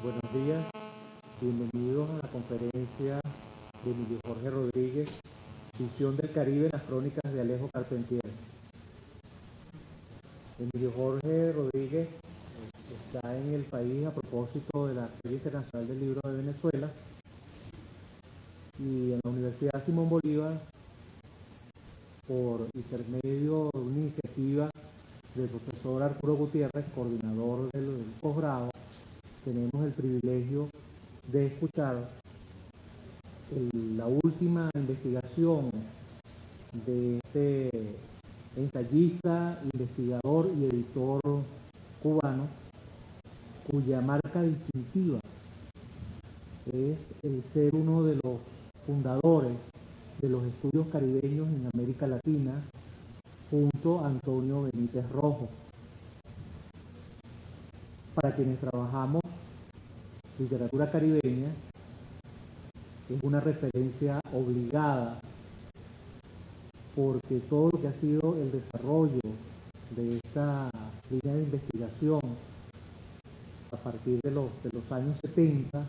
Buenos días, bienvenidos a la conferencia de Emilio Jorge Rodríguez, Visión del Caribe en las crónicas de Alejo Carpentier. Emilio Jorge Rodríguez está en el país a propósito de la Feria Internacional del Libro de Venezuela y en la Universidad Simón Bolívar, por intermedio de una iniciativa del profesor Arturo Gutiérrez, coordinador del posgrado, tenemos el privilegio de escuchar la última investigación de este ensayista, investigador y editor cubano, cuya marca distintiva es el ser uno de los fundadores de los estudios caribeños en América Latina, junto a Antonio Benítez Rojo. Para quienes trabajamos literatura caribeña, es una referencia obligada, porque todo lo que ha sido el desarrollo de esta línea de investigación a partir de los años 70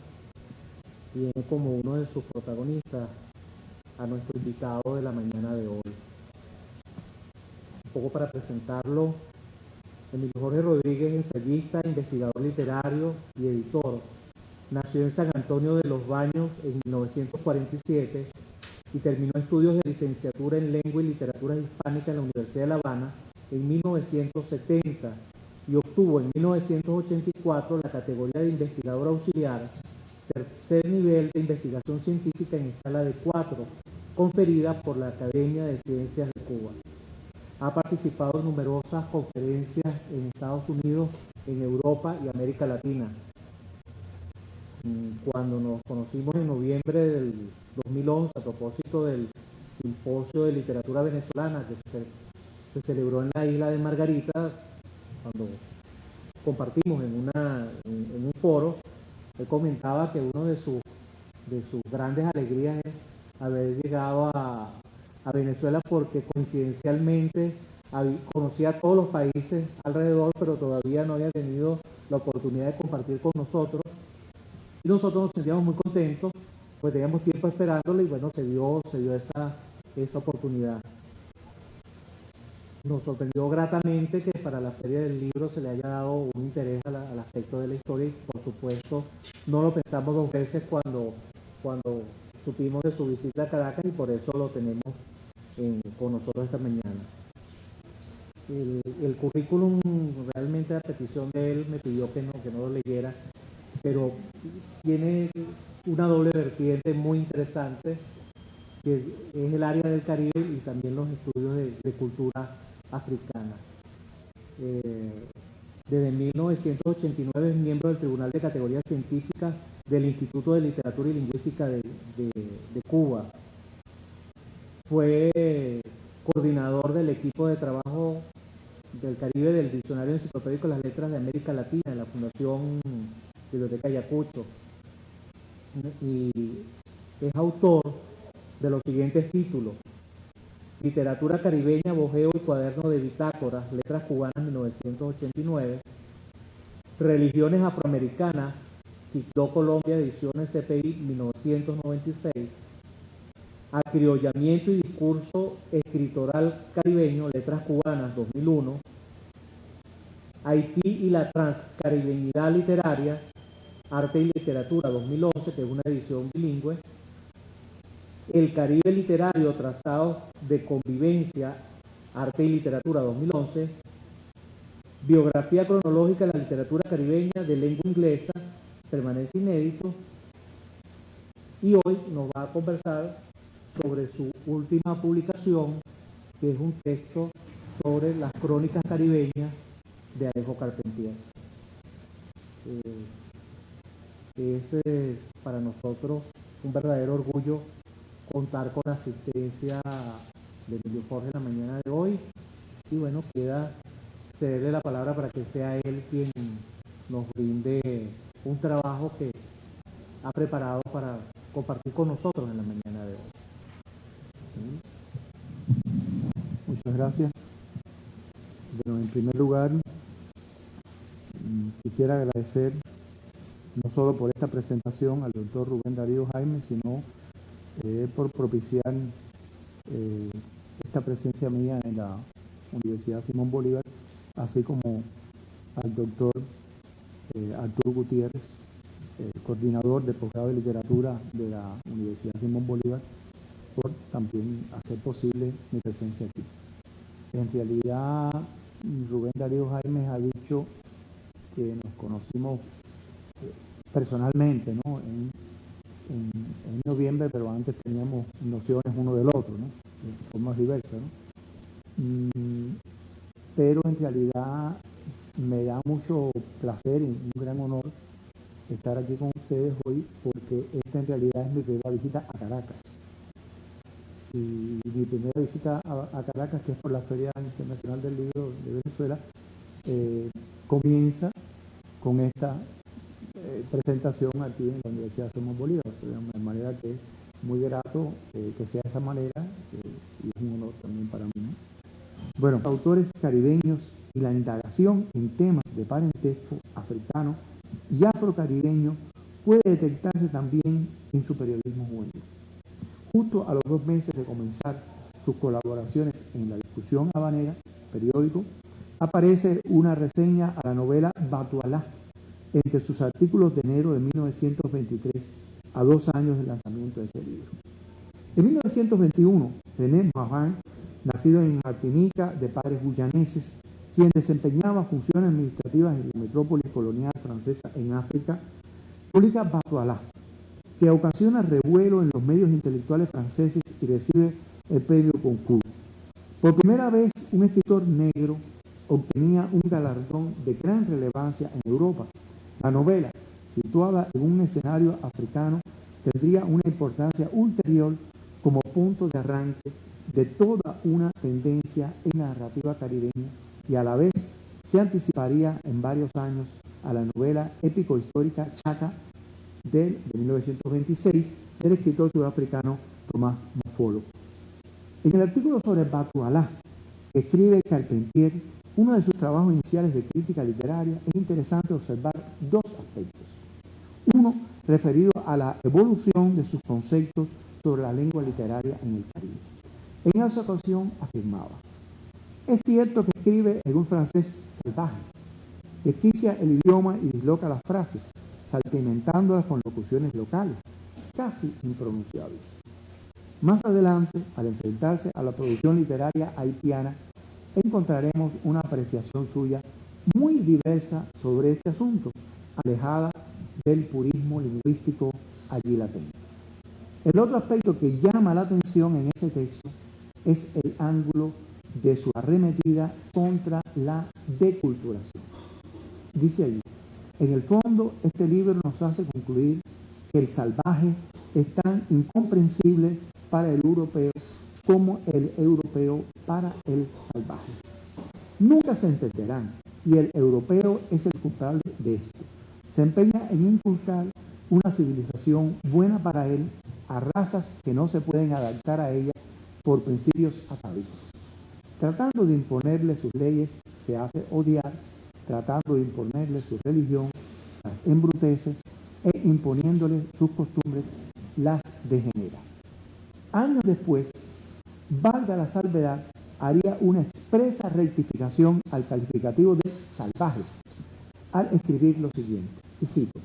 tiene como uno de sus protagonistas a nuestro invitado de la mañana de hoy. Un poco para presentarlo: Emilio Jorge Rodríguez, ensayista, investigador literario y editor. Nació en San Antonio de los Baños en 1947 y terminó estudios de licenciatura en Lengua y Literatura Hispánica en la Universidad de La Habana en 1970 y obtuvo en 1984 la categoría de investigador auxiliar, tercer nivel de investigación científica en escala de 4, conferida por la Academia de Ciencias de Cuba. Ha participado en numerosas conferencias en Estados Unidos, en Europa y América Latina. Cuando nos conocimos en noviembre del 2011 a propósito del simposio de literatura venezolana que se celebró en la isla de Margarita, cuando compartimos en un foro, él comentaba que uno de sus grandes alegrías es haber llegado a Venezuela, porque coincidencialmente conocía a todos los países alrededor, pero todavía no había tenido la oportunidad de compartir con nosotros. Y nosotros nos sentíamos muy contentos, pues teníamos tiempo esperándolo y bueno, se dio esa oportunidad. Nos sorprendió gratamente que para la Feria del Libro se le haya dado un interés al aspecto de la historia, y por supuesto no lo pensamos dos veces cuando supimos de su visita a Caracas, y por eso lo tenemos con nosotros esta mañana. El currículum, realmente a petición de él, me pidió que no lo leyera, pero tiene una doble vertiente muy interesante, que es el área del Caribe y también los estudios de cultura africana. Desde 1989 es miembro del Tribunal de Categoría Científica del Instituto de Literatura y Lingüística de Cuba. Fue coordinador del equipo de trabajo del Caribe del Diccionario Enciclopédico de las Letras de América Latina en la Fundación Biblioteca Ayacucho, y es autor de los siguientes títulos: Literatura Caribeña, Bojeo y Cuaderno de Bitácoras, Letras Cubanas, 1989. Religiones Afroamericanas, Quito, Colombia, ediciones CPI, 1996. Acriollamiento y Discurso Escritoral Caribeño, Letras Cubanas, 2001. Haití y la Transcaribeñidad Literaria, Arte y Literatura, 2011, que es una edición bilingüe. El Caribe Literario, Tratados de Convivencia, Arte y Literatura, 2011. Biografía cronológica de la literatura caribeña de lengua inglesa, permanece inédito. Y hoy nos va a conversar sobre su última publicación, que es un texto sobre las crónicas caribeñas de Alejo Carpentier. Es para nosotros un verdadero orgullo contar con la asistencia de Emilio Jorge en la mañana de hoy, y bueno, queda cederle la palabra para que sea él quien nos brinde un trabajo que ha preparado para compartir con nosotros en la mañana de hoy. Muchas gracias. Bueno, en primer lugar, quisiera agradecer no solo por esta presentación al doctor Rubén Darío Jaime, sino por propiciar esta presencia mía en la Universidad Simón Bolívar, así como al doctor Arturo Gutiérrez, coordinador del posgrado de literatura de la Universidad Simón Bolívar, por también hacer posible mi presencia aquí. En realidad, Rubén Darío Jaime ha dicho que nos conocimos personalmente, ¿no? En noviembre, pero antes teníamos nociones uno del otro, ¿no? De formas diversas, ¿no? Pero en realidad me da mucho placer y un gran honor estar aquí con ustedes hoy, porque esta en realidad es mi primera visita a Caracas. Y mi primera visita a Caracas, que es por la Feria Internacional del Libro de Venezuela, comienza con esta presentación aquí en la Universidad Simón Bolívar, de manera que es muy grato que sea de esa manera, y es un honor también para mí, ¿no? Bueno, autores caribeños y la indagación en temas de parentesco africano y afrocaribeño puede detectarse también en su periodismo juvenil. Justo a los 2 meses de comenzar sus colaboraciones en la Discusión Habanera, periódico, aparece una reseña a la novela Batualá, entre sus artículos de enero de 1923, a 2 años del lanzamiento de ese libro. En 1921, René Morin, nacido en Martinica de padres guyaneses, quien desempeñaba funciones administrativas en la metrópoli colonial francesa en África, publica Batualá, que ocasiona revuelo en los medios intelectuales franceses y recibe el premio Goncourt. Por primera vez, un escritor negro obtenía un galardón de gran relevancia en Europa. La novela, situada en un escenario africano, tendría una importancia ulterior como punto de arranque de toda una tendencia en la narrativa caribeña, y a la vez se anticiparía en varios años a la novela épico-histórica Chaka de 1926 del escritor sudafricano Tomás Mafolo. En el artículo sobre Batualá, que escribe Carpentier, uno de sus trabajos iniciales de crítica literaria, es interesante observar 2 aspectos. Uno, referido a la evolución de sus conceptos sobre la lengua literaria en el Caribe. En esa ocasión afirmaba: es cierto que escribe en un francés salvaje, desquicia el idioma y disloca las frases, salpimentándolas con locuciones locales, casi impronunciables. Más adelante, al enfrentarse a la producción literaria haitiana, encontraremos una apreciación suya muy diversa sobre este asunto, alejada del purismo lingüístico allí latente. El otro aspecto que llama la atención en ese texto es el ángulo de su arremetida contra la deculturación. Dice allí: en el fondo, este libro nos hace concluir que el salvaje es tan incomprensible para el europeo como el europeo para el salvaje. Nunca se entenderán, y el europeo es el culpable de esto. Se empeña en inculcar una civilización buena para él a razas que no se pueden adaptar a ella por principios atávicos. Tratando de imponerle sus leyes, se hace odiar; tratando de imponerle su religión, las embrutece; e imponiéndole sus costumbres, las degenera. Años después, valga la salvedad, haría una expresa rectificación al calificativo de salvajes, al escribir lo siguiente, y cito: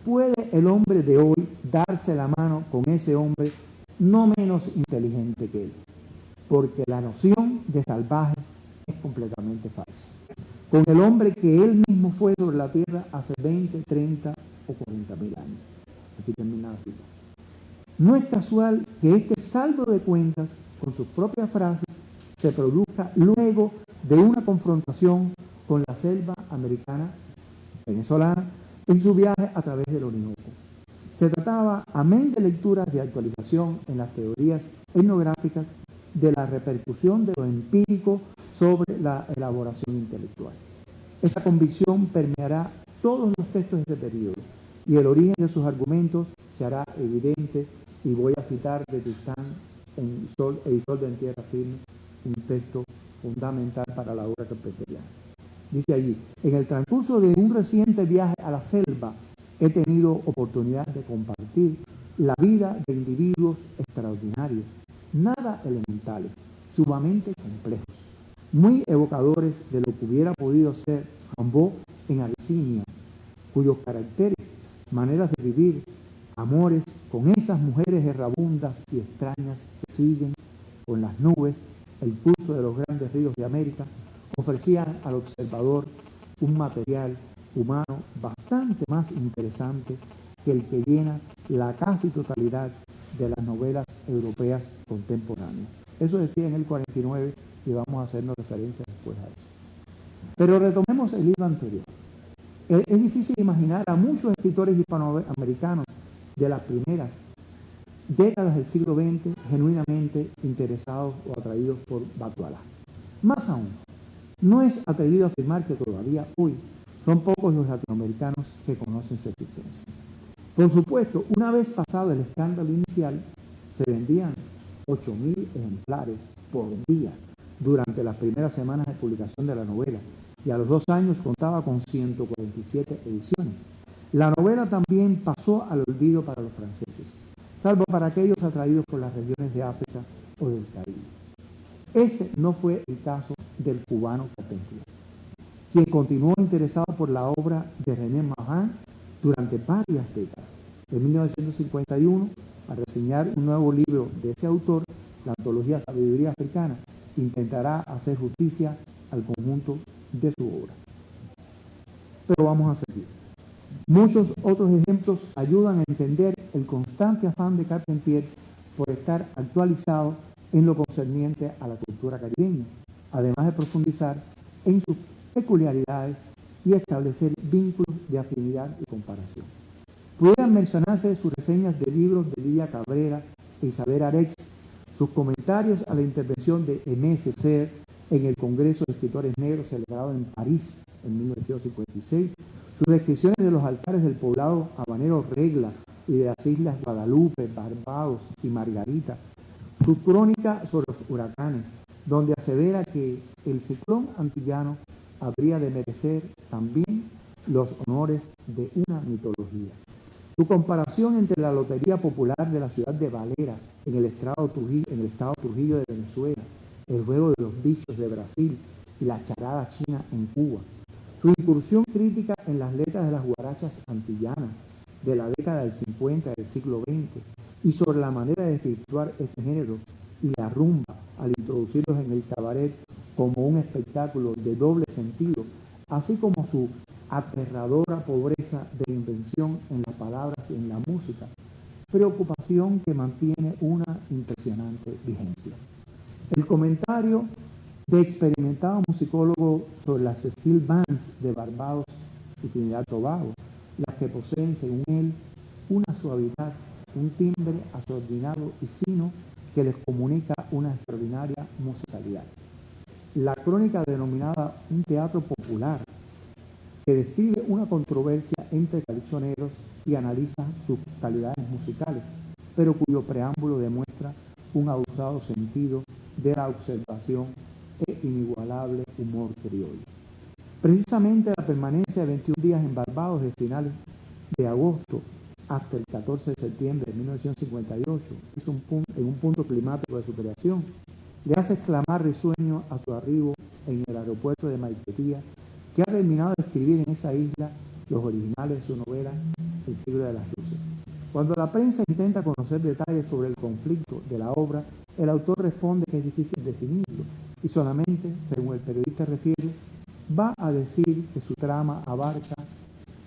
¿puede el hombre de hoy darse la mano con ese hombre no menos inteligente que él? Porque la noción de salvaje es completamente falsa. Con el hombre que él mismo fue sobre la tierra hace 20, 30 o 40 mil años. Aquí termina la cita. No es casual que este saldo de cuentas con sus propias frases se produzca luego de una confrontación con la selva americana venezolana en su viaje a través del Orinoco. Se trataba, amén de lecturas de actualización en las teorías etnográficas, de la repercusión de lo empírico sobre la elaboración intelectual. Esa convicción permeará todos los textos de este periodo, y el origen de sus argumentos se hará evidente, y voy a citar de Tristán, en Editor de En Tierra Firme, un texto fundamental para la obra carpenteriana. Dice allí: en el transcurso de un reciente viaje a la selva he tenido oportunidad de compartir la vida de individuos extraordinarios, nada elementales, sumamente complejos, muy evocadores de lo que hubiera podido ser Rimbaud en Abisinia, cuyos caracteres, maneras de vivir, amores con esas mujeres errabundas y extrañas que siguen con las nubes el curso de los grandes ríos de América, ofrecían al observador un material humano bastante más interesante que el que llena la casi totalidad de las novelas europeas contemporáneas. Eso decía en el 49 y vamos a hacernos referencia después a eso. Pero retomemos el hilo anterior. Es difícil imaginar a muchos escritores hispanoamericanos de las primeras décadas del siglo XX genuinamente interesados o atraídos por Batualá. Más aún, no es atrevido a afirmar que todavía hoy son pocos los latinoamericanos que conocen su existencia. Por supuesto, una vez pasado el escándalo inicial, se vendían 8.000 ejemplares por día durante las primeras semanas de publicación de la novela, y a los 2 años contaba con 147 ediciones. La novela también pasó al olvido para los franceses, salvo para aquellos atraídos por las regiones de África o del Caribe. Ese no fue el caso del cubano Carpentier, quien continuó interesado por la obra de René Marin durante varias décadas. En 1951, al reseñar un nuevo libro de ese autor, la antología Sabiduría Africana, intentará hacer justicia al conjunto de su obra. Pero vamos a seguir. Muchos otros ejemplos ayudan a entender el constante afán de Carpentier por estar actualizado en lo concerniente a la cultura caribeña, además de profundizar en sus peculiaridades y establecer vínculos de afinidad y comparación. Pudieran mencionarse sus reseñas de libros de Lidia Cabrera e Isabel Arex, sus comentarios a la intervención de Aimé Césaire en el Congreso de Escritores Negros celebrado en París en 1956, sus descripciones de los altares del poblado habanero Regla y de las islas Guadalupe, Barbados y Margarita, su crónica sobre los huracanes, donde asevera que el ciclón antillano habría de merecer también los honores de una mitología. Su comparación entre la Lotería Popular de la ciudad de Valera en el estado Trujillo de Venezuela, el juego de los bichos de Brasil y la charada china en Cuba. Su incursión crítica en las letras de las guarachas antillanas de la década del 50 del siglo XX y sobre la manera de desvirtuar ese género y la rumba al introducirlos en el cabaret como un espectáculo de doble sentido, así como su aterradora pobreza de invención en las palabras y en la música, preocupación que mantiene una impresionante vigencia. El comentario de experimentado musicólogo sobre las steel bands de Barbados y Trinidad y Tobago, las que poseen, según él, una suavidad, un timbre asordinado y fino que les comunica una extraordinaria musicalidad. La crónica denominada Un teatro popular, que describe una controversia entre calipsoneros y analiza sus calidades musicales, pero cuyo preámbulo demuestra un abusado sentido de la observación e inigualable humor criollo. Precisamente la permanencia de 21 días en Barbados de finales de agosto hasta el 14 de septiembre de 1958, en un punto climático de su creación, le hace exclamar risueño a su arribo en el aeropuerto de Maiquetía, que ha terminado de escribir en esa isla los originales de su novela El siglo de las luces. Cuando la prensa intenta conocer detalles sobre el conflicto de la obra, el autor responde que es difícil definirlo y solamente, según el periodista refiere, va a decir que su trama abarca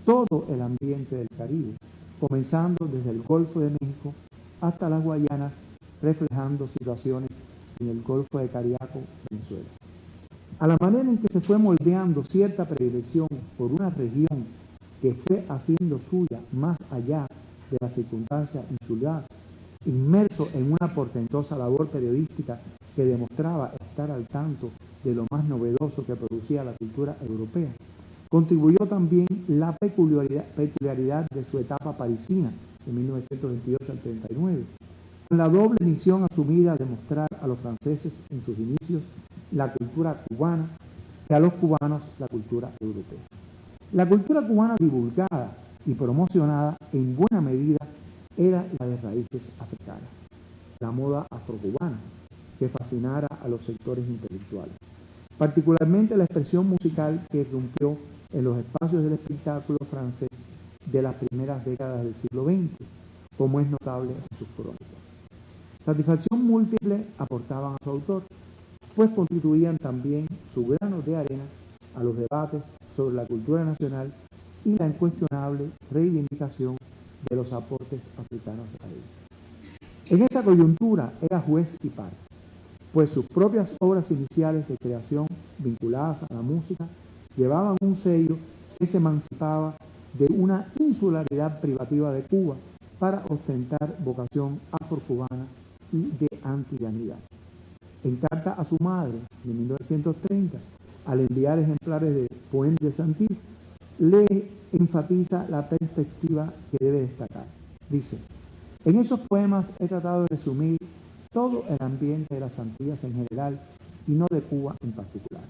todo el ambiente del Caribe, comenzando desde el Golfo de México hasta las Guayanas, reflejando situaciones en el Golfo de Cariaco, Venezuela. A la manera en que se fue moldeando cierta predilección por una región que fue haciendo suya más allá de la circunstancia insular, inmerso en una portentosa labor periodística que demostraba estar al tanto de lo más novedoso que producía la cultura europea, contribuyó también la peculiaridad de su etapa parisina, de 1928 al 39, con la doble misión asumida de mostrar a los franceses en sus inicios la cultura cubana y a los cubanos la cultura europea. La cultura cubana divulgada y promocionada en buena medida era la de raíces africanas, la moda afrocubana, que fascinara a los sectores intelectuales. Particularmente la expresión musical que irrumpió en los espacios del espectáculo francés de las primeras décadas del siglo XX, como es notable en sus crónicas. Satisfacción múltiple aportaban a su autor, pues constituían también su grano de arena a los debates sobre la cultura nacional y la incuestionable reivindicación de los aportes africanos a ella. En esa coyuntura era juez y parte, pues sus propias obras iniciales de creación vinculadas a la música llevaban un sello que se emancipaba de una insularidad privativa de Cuba para ostentar vocación afrocubana y de antillanidad. En carta a su madre, de 1930, al enviar ejemplares de Poemes de Saint-Yves, le enfatiza la perspectiva que debe destacar. Dice: en esos poemas he tratado de resumir todo el ambiente de las Antillas en general y no de Cuba en particular.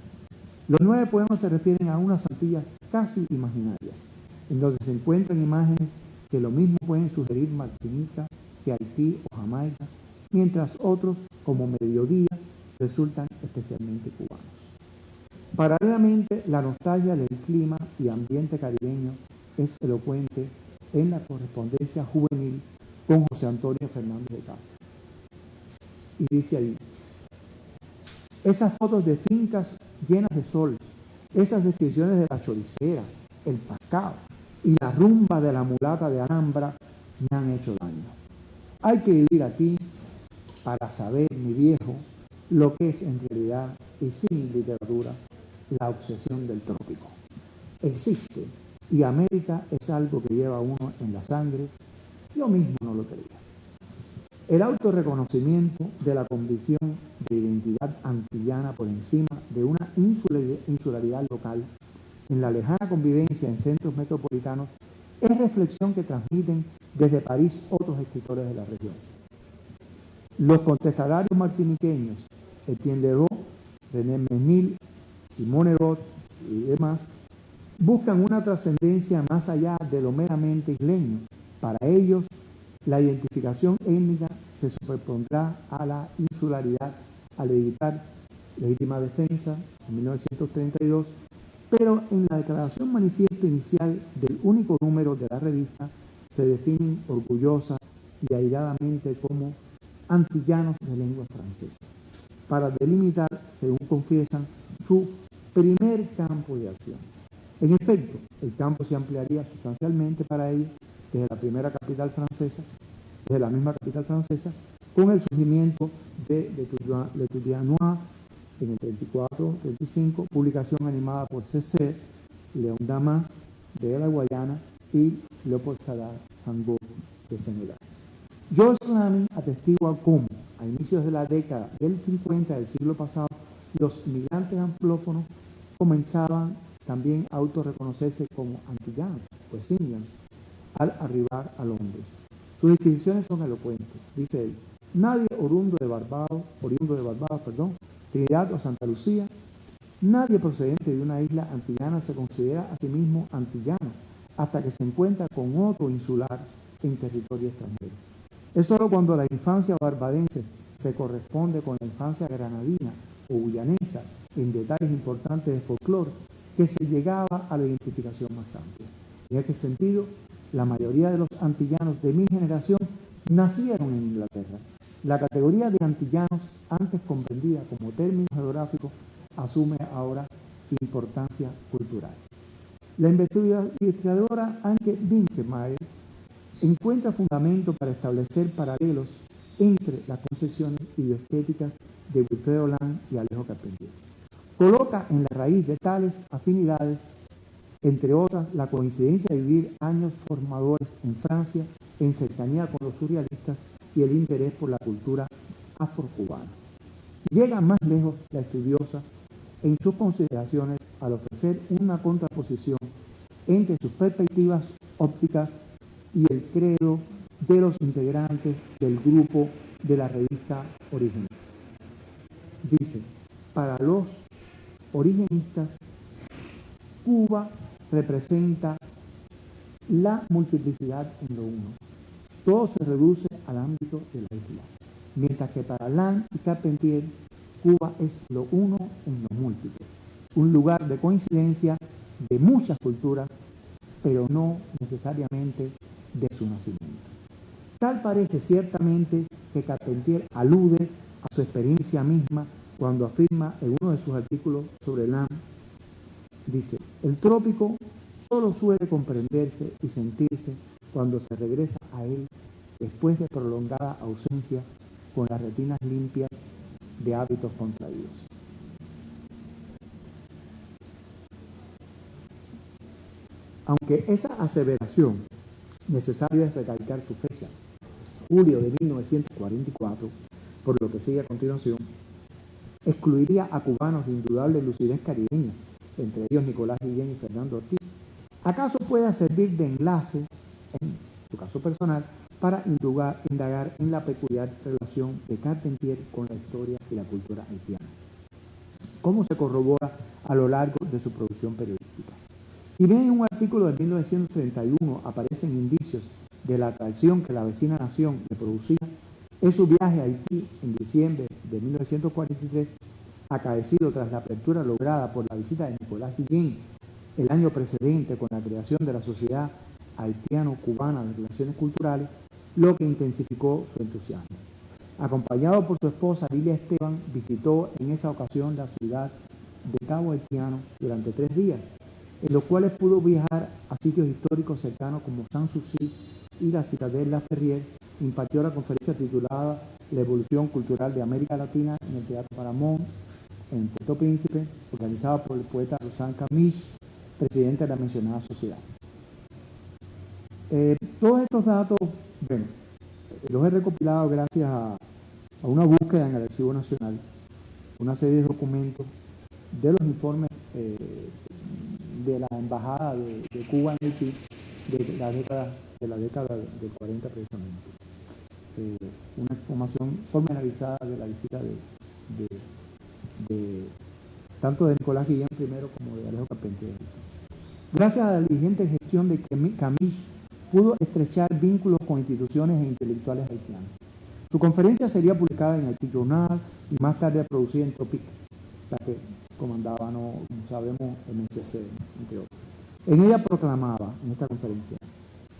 Los 9 poemas se refieren a unas Antillas casi imaginarias, en donde se encuentran imágenes que lo mismo pueden sugerir Martinica que Haití o Jamaica, mientras otros, como Mediodía, resultan especialmente cubanos. Paralelamente, la nostalgia del clima y ambiente caribeño es elocuente en la correspondencia juvenil con José Antonio Fernández de Castro. Y dice ahí: esas fotos de fincas llenas de sol, esas descripciones de la choricera, el pascao y la rumba de la mulata de Alhambra me han hecho daño. Hay que vivir aquí para saber, mi viejo, lo que es en realidad y sin literatura la obsesión del trópico. Existe, y América es algo que lleva uno en la sangre. Yo mismo no lo creía. El autorreconocimiento de la condición de identidad antillana por encima de una insularidad local en la lejana convivencia en centros metropolitanos es reflexión que transmiten desde París otros escritores de la región. Los contestatarios martiniqueños, Etienne Leroux, René Mesnil, Simone Roth y demás, buscan una trascendencia más allá de lo meramente isleño. Para ellos, la identificación étnica se superpondrá a la insularidad al editar Legítima Defensa en 1932, pero en la declaración manifiesto inicial del único número de la revista se definen orgullosa y airadamente como antillanos de lengua francesa, para delimitar, según confiesan, su primer campo de acción. En efecto, el campo se ampliaría sustancialmente para ellos desde la primera capital francesa, desde la misma capital francesa, con el surgimiento de L'Étudiant en el 34-35, publicación animada por C.C., León Damas de la Guayana y Leopold Sédar Senghor de Senegal. George Lamin atestigua cómo, a inicios de la década del 50 del siglo pasado, los inmigrantes anglófonos comenzaban también a autorreconocerse como antillanos, pues indians, al arribar a Londres. Sus descripciones son elocuentes. Dice él: nadie oriundo de Barbados, Trinidad o Santa Lucía, nadie procedente de una isla antillana se considera a sí mismo antillano hasta que se encuentra con otro insular en territorio extranjero. Es solo cuando la infancia barbadense se corresponde con la infancia granadina o guyanesa en detalles importantes de folclore que se llegaba a la identificación más amplia. En este sentido, la mayoría de los antillanos de mi generación nacieron en Inglaterra. La categoría de antillanos, antes comprendida como término geográfico, asume ahora importancia cultural. La investigadora Anke Winkelmeier encuentra fundamento para establecer paralelos entre las concepciones bioestéticas de Wilfredo Land y Alejo Carpentier. Coloca en la raíz de tales afinidades, entre otras, la coincidencia de vivir años formadores en Francia, en cercanía con los surrealistas y el interés por la cultura afrocubana. Llega más lejos la estudiosa en sus consideraciones al ofrecer una contraposición entre sus perspectivas ópticas y el credo de los integrantes del grupo de la revista Orígenes. Dice: para los origenistas, Cuba representa la multiplicidad en lo uno. Todo se reduce al ámbito de la isla, mientras que para Land y Carpentier, Cuba es lo uno en lo múltiple, un lugar de coincidencia de muchas culturas, pero no necesariamente de su nacimiento. Tal parece ciertamente que Carpentier alude a su experiencia misma cuando afirma en uno de sus artículos sobre Land, dice, el trópico solo suele comprenderse y sentirse cuando se regresa a él después de prolongada ausencia con las retinas limpias de hábitos contraídos. Aunque esa aseveración, necesario es recalcar su fecha, julio de 1944, por lo que sigue a continuación, excluiría a cubanos de indudable lucidez caribeña, entre ellos Nicolás Guillén y Fernando Ortiz. ¿Acaso pueda servir de enlace, en su caso personal, para indagar en la peculiar relación de Carpentier con la historia y la cultura haitiana? ¿Cómo se corrobora a lo largo de su producción periodística? Si bien en un artículo de 1931 aparecen indicios de la atracción que la vecina nación le producía, es su viaje a Haití en diciembre de 1943, acaecido tras la apertura lograda por la visita de Nicolás Guillén el año precedente con la creación de la Sociedad Haitiano-Cubana de Relaciones Culturales, lo que intensificó su entusiasmo. Acompañado por su esposa Lilia Esteban, visitó en esa ocasión la ciudad de Cabo Haitiano durante 3 días, en los cuales pudo viajar a sitios históricos cercanos como Sanssouci y la Citadelle Ferrier. Impartió la conferencia titulada La evolución cultural de América Latina en el Teatro Paramount, en Puerto Príncipe, organizada por el poeta Rosan Camish, presidente de la mencionada sociedad. Todos estos datos, bueno, los he recopilado gracias a una búsqueda en el Archivo Nacional, una serie de documentos de los informes de la Embajada de Cuba en Haití de la década del 40 precisamente. Una información pormenorizada de la visita tanto de Nicolás Guillén primero como de Alejo Carpentier. Gracias a la diligente gestión de Camish, pudo estrechar vínculos con instituciones e intelectuales haitianos. Su conferencia sería publicada en Haití Journal y más tarde producida en Tropic, la que comandaba, como sabemos, MSC, entre otros. En ella proclamaba, en esta conferencia,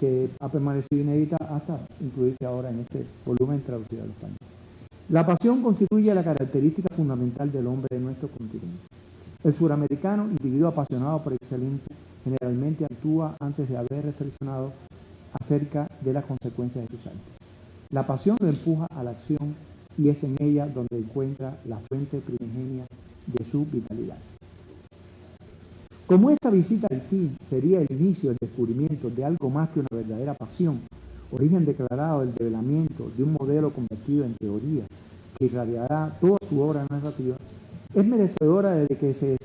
que ha permanecido inédita hasta incluirse ahora en este volumen traducido al español. La pasión constituye la característica fundamental del hombre de nuestro continente. El suramericano, individuo apasionado por excelencia, generalmente actúa antes de haber reflexionado acerca de las consecuencias de sus actos. La pasión lo empuja a la acción y es en ella donde encuentra la fuente primigenia de su vitalidad. Como esta visita a Haití sería el inicio del descubrimiento de algo más que una verdadera pasión, origen declarado del develamiento de un modelo convertido en teoría que irradiará toda su obra narrativa, es merecedora de que se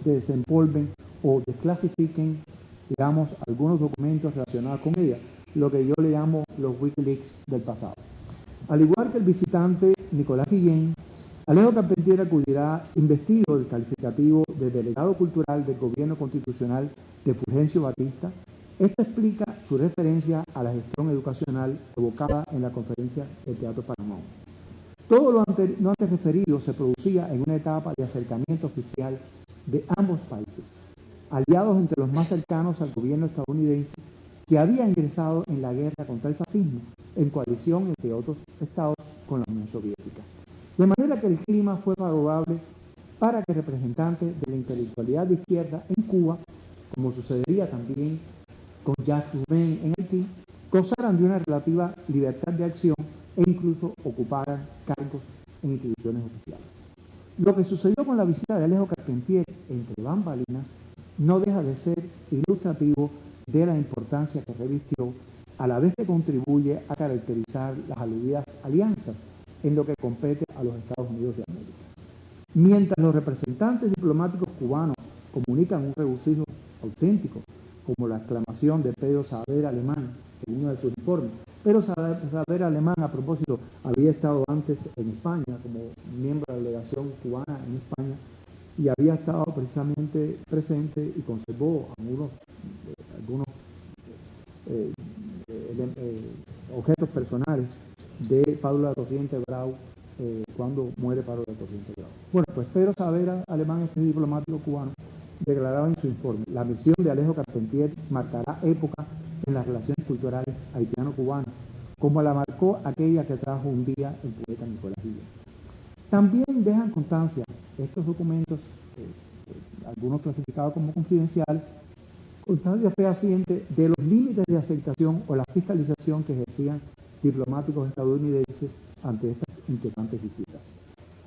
desempolven o desclasifiquen, digamos, algunos documentos relacionados con ella, lo que yo le llamo los Wikileaks del pasado. Al igual que el visitante Nicolás Guillén, Alejo Carpentier acudirá investido del calificativo de delegado cultural del gobierno constitucional de Fulgencio Batista. Esto explica su referencia a la gestión educacional evocada en la conferencia del Teatro Paramount. Todo lo antes referido se producía en una etapa de acercamiento oficial de ambos países, aliados entre los más cercanos al gobierno estadounidense, que había ingresado en la guerra contra el fascismo, en coalición entre otros estados con la Unión Soviética. De manera que el clima fue favorable para que representantes de la intelectualidad de izquierda en Cuba, como sucedería también con Jacques Rouben en Haití, gozaran de una relativa libertad de acción e incluso ocuparan cargos en instituciones oficiales. Lo que sucedió con la visita de Alejo Carpentier entre bambalinas no deja de ser ilustrativo de la importancia que revistió, a la vez que contribuye a caracterizar las aludidas alianzas en lo que compete a los Estados Unidos de América. Mientras los representantes diplomáticos cubanos comunican un regocijo auténtico, como la exclamación de Pedro Saavedra Alemán en uno de sus informes. Pero Saavedra Alemán, a propósito, había estado antes en España como miembro de la delegación cubana en España y había estado precisamente presente y conservó algunos objetos personales de Pablo de la Torriente Brau cuando muere Pablo de la Torriente Brau. Bueno, pues Pedro Saavedra Alemán, este diplomático cubano, declaraba en su informe: la misión de Alejo Carpentier marcará época en las relaciones culturales haitiano-cubanas, como la marcó aquella que trajo un día el poeta Nicolás Guillén. También dejan constancia estos documentos, algunos clasificados como confidenciales, constancia fehaciente de los límites de aceptación o la fiscalización que ejercían diplomáticos estadounidenses ante estas inquietantes visitas.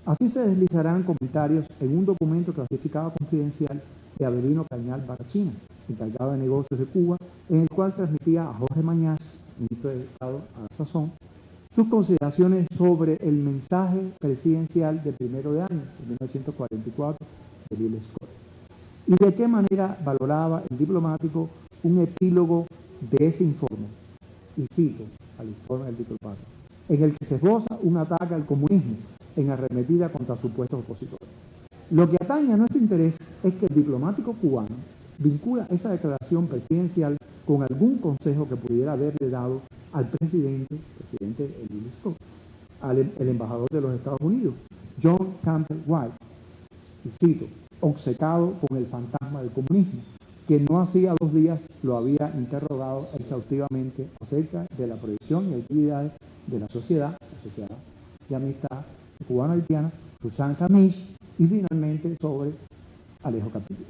Así se deslizarán comentarios en un documento clasificado confidencial de Avelino Cañal Barachina, encargado de negocios de Cuba, en el cual transmitía a Jorge Mañaz, ministro de Estado a la sazón, sus consideraciones sobre el mensaje presidencial del 1 de año, de 1944, de Lyle Scott, y de qué manera valoraba el diplomático un epílogo de ese informe, y cito al informe del diplomático, en el que se esboza un ataque al comunismo en arremetida contra supuestos opositores. Lo que atañe a nuestro interés es que el diplomático cubano vincula esa declaración presidencial con algún consejo que pudiera haberle dado al presidente Lyle Scott, el embajador de los Estados Unidos, John Campbell White, y cito, obcecado con el fantasma del comunismo, que no hacía 2 días lo había interrogado exhaustivamente acerca de la proyección y actividades de la sociedad de amistad cubano-haitiana, Susan Camish, y finalmente sobre Alejo Carpentier.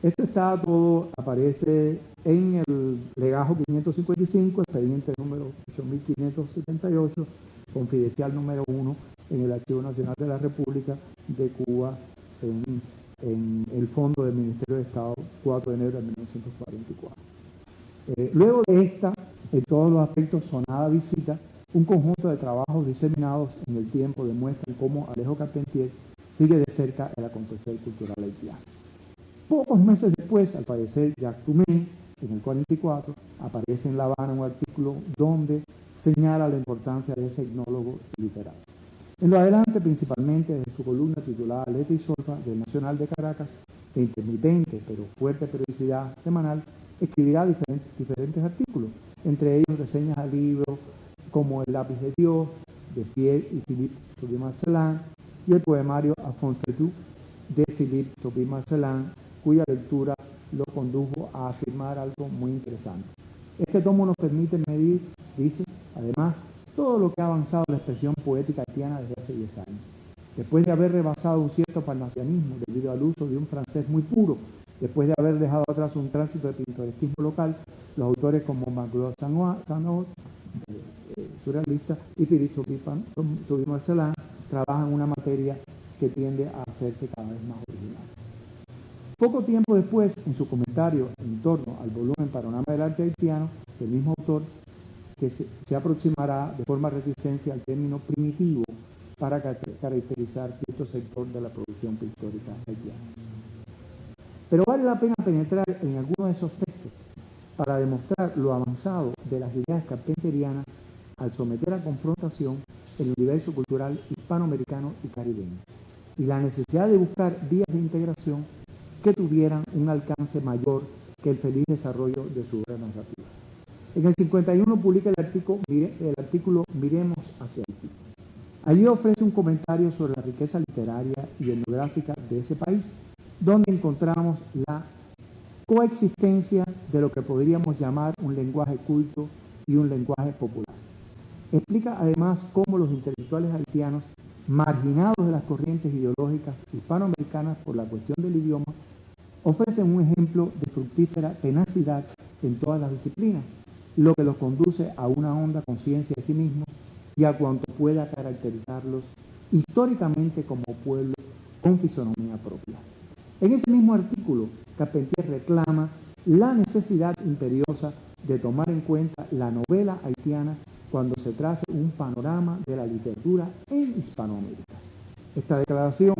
Esto está todo, aparece en el legajo 555, expediente número 8578, confidencial número 1, en el Archivo Nacional de la República de Cuba, en el fondo del Ministerio de Estado, 4 de enero de 1944. Luego de esta, en todos los aspectos, sonada visita, un conjunto de trabajos diseminados en el tiempo demuestran cómo Alejo Carpentier sigue de cerca el acontecer cultural haitiano. Pocos meses después, al parecer, Jacques Toumé, en el 44, aparece en La Habana un artículo donde señala la importancia de ese etnólogo literario. En lo adelante, principalmente desde su columna titulada Letra y Solfa del Nacional de Caracas, de intermitente pero fuerte periodicidad semanal, escribirá diferentes artículos, entre ellos reseñas al libro como El lápiz de Dios, de Pierre y Philippe Tauby-Marcellin, y el poemario Afonsetou de Philippe Tauby-Marcellin, cuya lectura lo condujo a afirmar algo muy interesante. Este tomo nos permite medir, dice, además, todo lo que ha avanzado la expresión poética haitiana desde hace 10 años. Después de haber rebasado un cierto parnasianismo debido al uso de un francés muy puro, después de haber dejado atrás un tránsito de pintoresquismo local, los autores como Magloire Sanot, surrealista, y Philippe Tauby-Marcellin trabajan una materia que tiende a hacerse cada vez más original. Poco tiempo después, en su comentario en torno al volumen Panorama del Arte Haitiano, el mismo autor que se aproximará de forma reticencia al término primitivo para caracterizar cierto sector de la producción pictórica haitiana. Pero vale la pena penetrar en algunos de esos textos para demostrar lo avanzado de las ideas carpenterianas al someter a confrontación el universo cultural hispanoamericano y caribeño, y la necesidad de buscar vías de integración que tuvieran un alcance mayor que el feliz desarrollo de su obra narrativa. En el 51 publica el artículo Miremos hacia Haití. Allí ofrece un comentario sobre la riqueza literaria y etnográfica de ese país, donde encontramos la coexistencia de lo que podríamos llamar un lenguaje culto y un lenguaje popular. Explica además cómo los intelectuales haitianos, marginados de las corrientes ideológicas hispanoamericanas por la cuestión del idioma, ofrecen un ejemplo de fructífera tenacidad en todas las disciplinas, lo que los conduce a una honda conciencia de sí mismos y a cuanto pueda caracterizarlos históricamente como pueblo con fisonomía propia. En ese mismo artículo, Carpentier reclama la necesidad imperiosa de tomar en cuenta la novela haitiana cuando se trace un panorama de la literatura en Hispanoamérica. Esta declaración,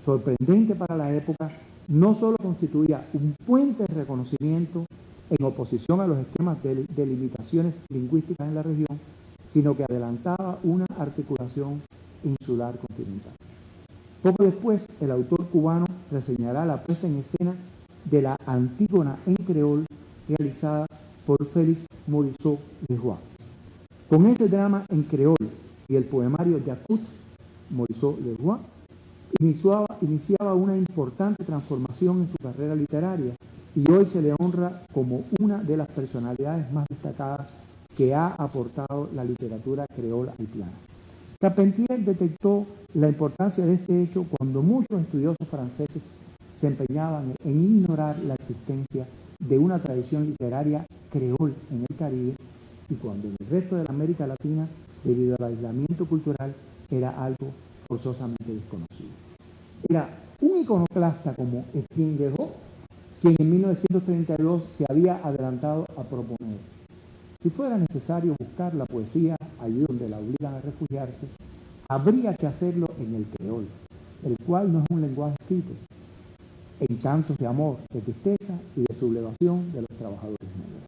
sorprendente para la época, no solo constituía un puente de reconocimiento en oposición a los esquemas de limitaciones lingüísticas en la región, sino que adelantaba una articulación insular continental. Poco después, el autor cubano reseñará la puesta en escena de la Antígona en creol realizada por Félix Morisot de Roy. Con ese drama en creol y el poemario de Acut, Morisot de Roy, iniciaba una importante transformación en su carrera literaria y hoy se le honra como una de las personalidades más destacadas que ha aportado la literatura creola haitiana. Carpentier detectó la importancia de este hecho cuando muchos estudiosos franceses se empeñaban en ignorar la existencia de una tradición literaria creol en el Caribe y cuando en el resto de la América Latina, debido al aislamiento cultural, era algo forzosamente desconocido. Era un iconoclasta como Etienne Guerreau, quien en 1932 se había adelantado a proponer: si fuera necesario buscar la poesía allí donde la obligan a refugiarse, habría que hacerlo en el creol, el cual no es un lenguaje escrito, en cantos de amor, de tristeza y de sublevación de los trabajadores negros.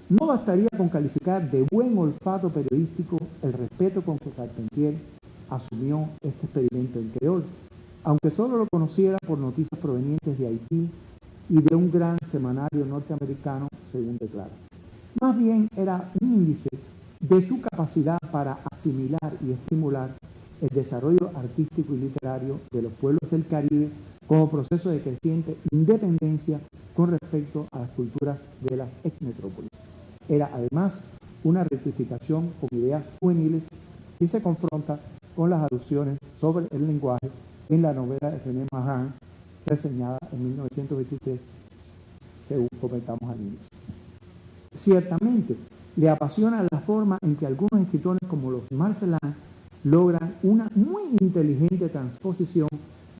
No bastaría con calificar de buen olfato periodístico el respeto con que Carpentier asumió este experimento en creol, aunque solo lo conociera por noticias provenientes de Haití y de un gran semanario norteamericano, según declara. Más bien era un índice de su capacidad para asimilar y estimular el desarrollo artístico y literario de los pueblos del Caribe como proceso de creciente independencia con respecto a las culturas de las exmetrópolis. Era además una rectificación con ideas juveniles si se confronta con las alusiones sobre el lenguaje en la novela de René Marin, reseñada en 1923, según comentamos al inicio. Ciertamente, le apasiona la forma en que algunos escritores como los Marcelin logran una muy inteligente transposición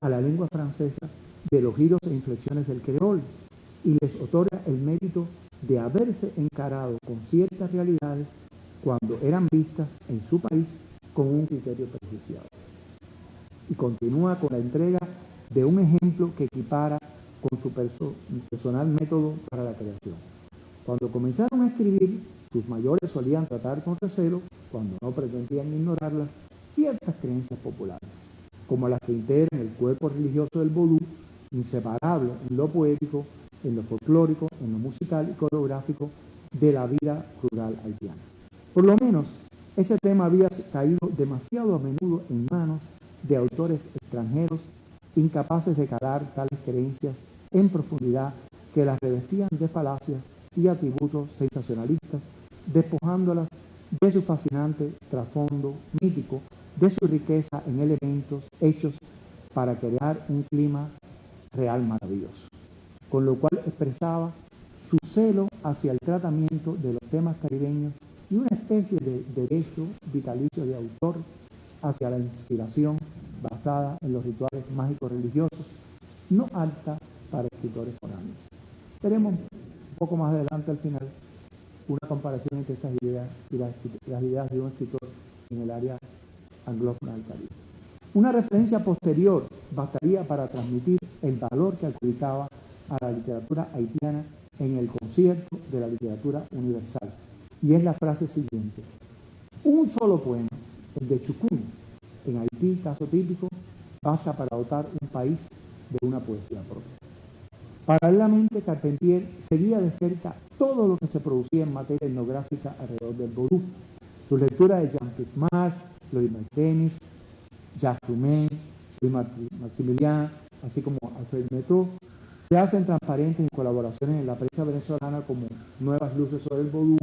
a la lengua francesa de los giros e inflexiones del creol y les otorga el mérito de haberse encarado con ciertas realidades cuando eran vistas en su país con un criterio prejudiciado. Y continúa con la entrega de un ejemplo que equipara con su personal método para la creación. Cuando comenzaron a escribir, sus mayores solían tratar con recelo, cuando no pretendían ignorarlas, ciertas creencias populares, como las que integran el cuerpo religioso del vodú, inseparable en lo poético, en lo folclórico, en lo musical y coreográfico de la vida rural haitiana. Por lo menos, ese tema había caído demasiado a menudo en manos de autores extranjeros incapaces de calar tales creencias en profundidad que las revestían de falacias y atributos sensacionalistas, despojándolas de su fascinante trasfondo mítico, de su riqueza en elementos hechos para crear un clima real maravilloso, con lo cual expresaba su celo hacia el tratamiento de los temas caribeños y una especie de derecho vitalicio de autor hacia la inspiración basada en los rituales mágicos religiosos, no apta para escritores foráneos. Veremos un poco más adelante al final una comparación entre estas ideas y las ideas de un escritor en el área anglófona del Caribe. Una referencia posterior bastaría para transmitir el valor que adjudicaba a la literatura haitiana en el concierto de la literatura universal. Y es la frase siguiente: un solo poema, el de Chucún, en Haití, caso típico, basta para dotar un país de una poesía propia. Paralelamente, Carpentier seguía de cerca todo lo que se producía en materia etnográfica alrededor del vodú. Su lectura de Jean-Pierre Mars, Louis Martenis, Jacques Roumain, Louis Maximilien, así como Alfred Metaux, se hacen transparentes en colaboraciones en la prensa venezolana como Nuevas Luces sobre el Vodú,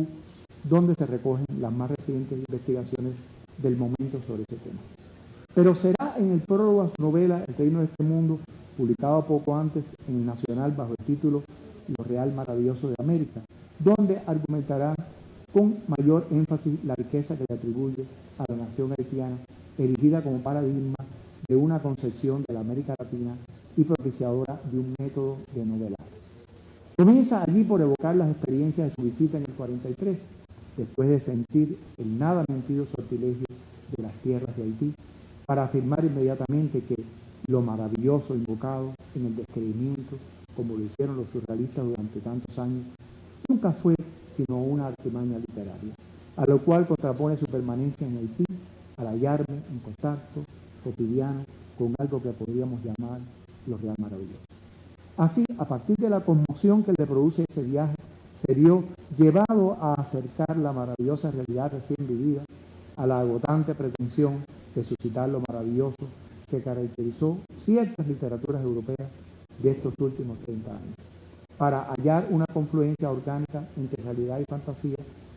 donde se recogen las más recientes investigaciones del momento sobre ese tema. Pero será en el prólogo a su novela El reino de este mundo, publicado poco antes en el Nacional bajo el título Lo real maravilloso de América, donde argumentará con mayor énfasis la riqueza que le atribuye a la nación haitiana, erigida como paradigma de una concepción de la América Latina y propiciadora de un método de novelaje. Comienza allí por evocar las experiencias de su visita en el 43, después de sentir el nada mentido sortilegio de las tierras de Haití, para afirmar inmediatamente que lo maravilloso invocado en el descreimiento, como lo hicieron los surrealistas durante tantos años, nunca fue sino una artimaña literaria, a lo cual contrapone su permanencia en Haití al hallarme en contacto cotidiano con algo que podríamos llamar lo real maravilloso. Así, a partir de la conmoción que le produce ese viaje, se vio llevado a acercar la maravillosa realidad recién vivida a la agotante pretensión de suscitar lo maravilloso que caracterizó ciertas literaturas europeas de estos últimos 30 años, para hallar una confluencia orgánica entre realidad y fantasía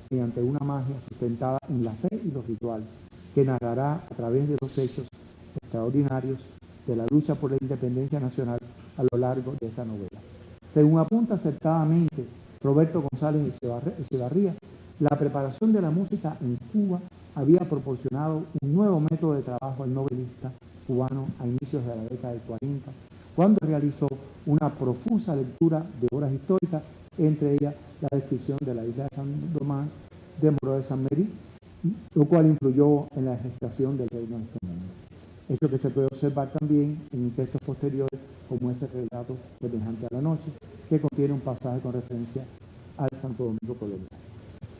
mediante una magia sustentada en la fe y los rituales, que narrará a través de los hechos extraordinarios de la lucha por la independencia nacional a lo largo de esa novela. Según apunta acertadamente Roberto González Echevarría, la preparación de la música en Cuba había proporcionado un nuevo método de trabajo al novelista cubano a inicios de la década del 40, cuando realizó una profusa lectura de obras históricas, entre ellas la descripción de la isla de San Román de Moreau de Saint-Méry, lo cual influyó en la gestación del reino de este mundo. Hecho que se puede observar también en textos posteriores, como ese relato semejante a la noche, que contiene un pasaje con referencia al Santo Domingo colonial.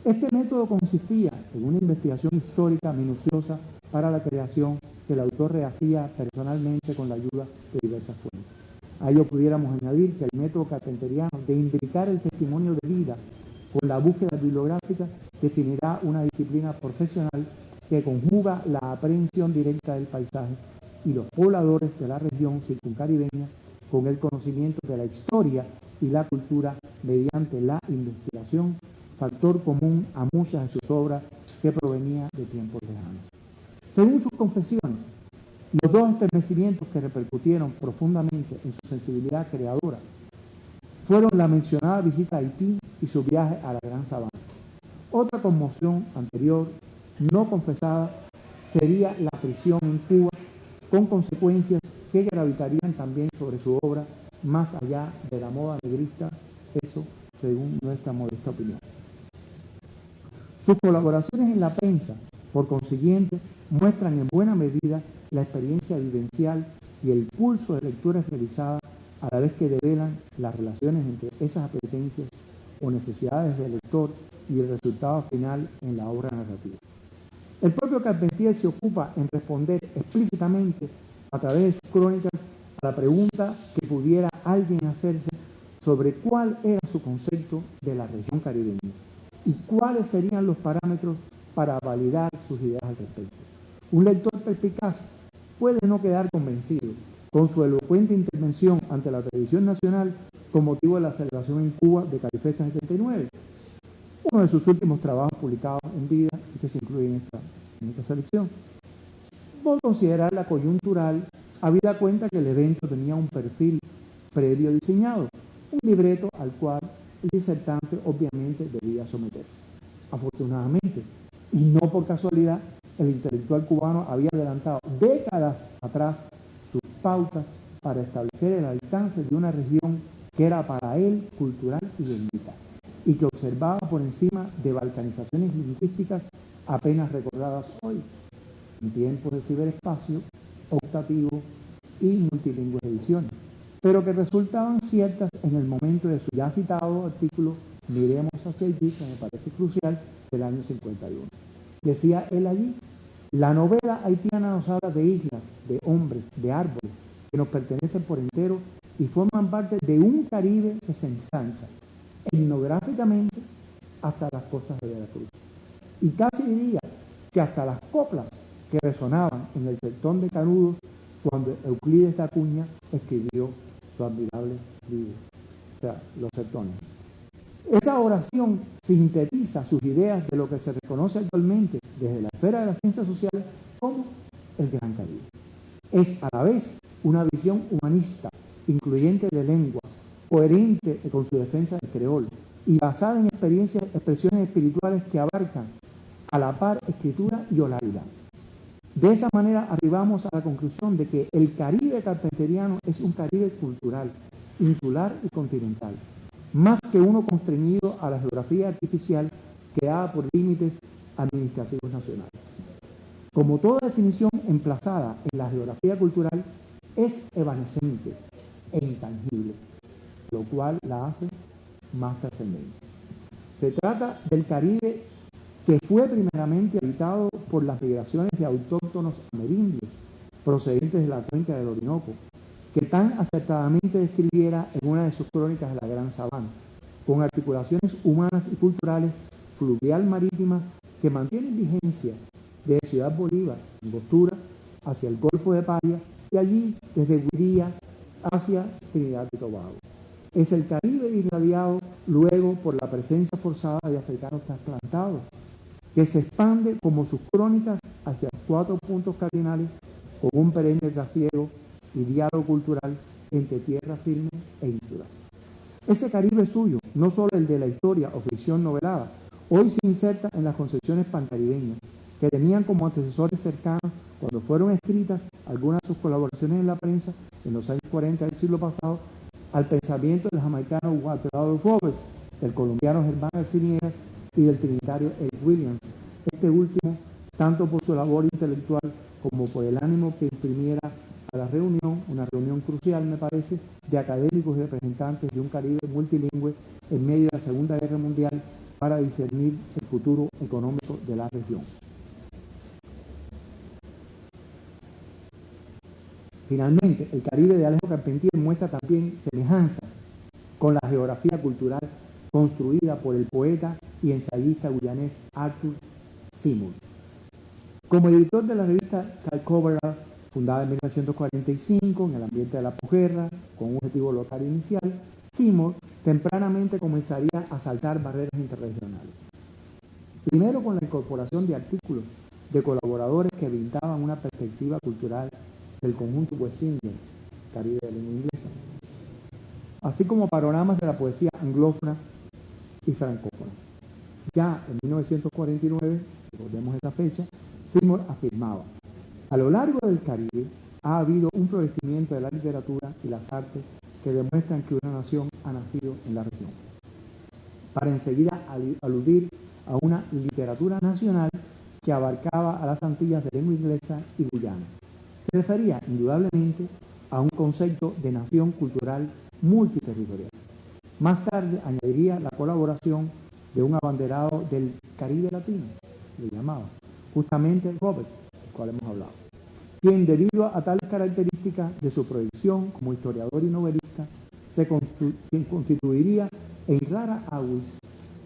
Este método consistía en una investigación histórica minuciosa para la creación que el autor rehacía personalmente con la ayuda de diversas fuentes. A ello pudiéramos añadir que el método carpenteriano de imbricar el testimonio de vida con la búsqueda bibliográfica definirá una disciplina profesional que conjuga la aprehensión directa del paisaje y los pobladores de la región circuncaribeña con el conocimiento de la historia y la cultura mediante la investigación, factor común a muchas de sus obras que provenía de tiempos lejanos. Según sus confesiones, los dos estremecimientos que repercutieron profundamente en su sensibilidad creadora fueron la mencionada visita a Haití y su viaje a la Gran Sabana. Otra conmoción anterior, no confesada, sería la prisión en Cuba, con consecuencias que gravitarían también sobre su obra, más allá de la moda negrista, eso según nuestra modesta opinión. Sus colaboraciones en la prensa, por consiguiente, muestran en buena medida la experiencia vivencial y el pulso de lecturas realizadas, a la vez que develan las relaciones entre esas apetencias o necesidades del lector y el resultado final en la obra narrativa. El propio Carpentier se ocupa en responder explícitamente a través de sus crónicas a la pregunta que pudiera alguien hacerse sobre cuál era su concepto de la región caribeña y cuáles serían los parámetros para validar sus ideas al respecto. Un lector perspicaz puede no quedar convencido con su elocuente intervención ante la televisión nacional con motivo de la celebración en Cuba de Carifesta 79, uno de sus últimos trabajos publicados en vida y que se incluye en esta selección. Por considerarla coyuntural, habida cuenta que el evento tenía un perfil previo diseñado, un libreto al cual el disertante obviamente debía someterse. Afortunadamente, y no por casualidad, el intelectual cubano había adelantado décadas atrás sus pautas para establecer el alcance de una región que era para él cultural y bendita, y que observaba por encima de balcanizaciones lingüísticas apenas recordadas hoy, en tiempos de ciberespacio, optativo y multilingües ediciones, pero que resultaban ciertas en el momento de su ya citado artículo Miremos hacia allí, que me parece crucial, del año 51. Decía él allí: la novela haitiana nos habla de islas, de hombres, de árboles, que nos pertenecen por entero y forman parte de un Caribe que se ensancha etnográficamente hasta las costas de Veracruz. Y casi diría que hasta las coplas que resonaban en el sertón de Canudos cuando Euclides de Acuña escribió su admirable libro, o sea, los sertones. Esa oración sintetiza sus ideas de lo que se reconoce actualmente desde la esfera de las ciencias sociales como el Gran Caribe. Es a la vez una visión humanista, incluyente de lenguas, coherente con su defensa del creol y basada en expresiones espirituales que abarcan a la par escritura y oralidad. De esa manera arribamos a la conclusión de que el Caribe carpenteriano es un Caribe cultural, insular y continental, más que uno constreñido a la geografía artificial creada por límites administrativos nacionales. Como toda definición emplazada en la geografía cultural, es evanescente e intangible, lo cual la hace más trascendente. Se trata del Caribe que fue primeramente habitado por las migraciones de autóctonos amerindios procedentes de la cuenca del Orinoco, que tan acertadamente describiera en una de sus crónicas de la Gran Sabana, con articulaciones humanas y culturales fluvial marítimas que mantienen vigencia desde Ciudad Bolívar, Angostura, hacia el Golfo de Paria y allí desde Guiría hacia Trinidad y Tobago. Es el Caribe irradiado luego por la presencia forzada de africanos trasplantados, que se expande como sus crónicas hacia los 4 puntos cardinales con un perenne trasiego y diálogo cultural entre tierra firme e ínsulas. Ese Caribe suyo, no solo el de la historia o ficción novelada, hoy se inserta en las concepciones pancaribeñas, que tenían como antecesores cercanos cuando fueron escritas algunas de sus colaboraciones en la prensa en los años 40 del siglo pasado, al pensamiento del jamaicano Walter Adolph Roberts, del colombiano Germán Arciniegas y del trinitario Eric Williams, este último tanto por su labor intelectual como por el ánimo que imprimiera a la reunión, una reunión crucial me parece, de académicos y representantes de un Caribe multilingüe en medio de la Segunda Guerra Mundial para discernir el futuro económico de la región. Finalmente, el Caribe de Alejo Carpentier muestra también semejanzas con la geografía cultural construida por el poeta y ensayista guyanés Arthur Seymour. Como editor de la revista Calcoverall, fundada en 1945 en el ambiente de la posguerra, con un objetivo local inicial, Seymour tempranamente comenzaría a saltar barreras interregionales. Primero con la incorporación de artículos de colaboradores que brindaban una perspectiva cultural del conjunto West Indian, Caribe de lengua inglesa, así como panoramas de la poesía anglófona y francófona. Ya en 1949, recordemos esa fecha, Seymour afirmaba: a lo largo del Caribe ha habido un florecimiento de la literatura y las artes que demuestran que una nación ha nacido en la región. Para enseguida aludir a una literatura nacional que abarcaba a las Antillas de lengua inglesa y Guyana. Se refería indudablemente a un concepto de nación cultural multiterritorial. Más tarde añadiría la colaboración de un abanderado del Caribe latino, le llamaba, justamente Roberts, del cual hemos hablado, quien debido a tales características de su proyección como historiador y novelista, quien constituiría en rara avis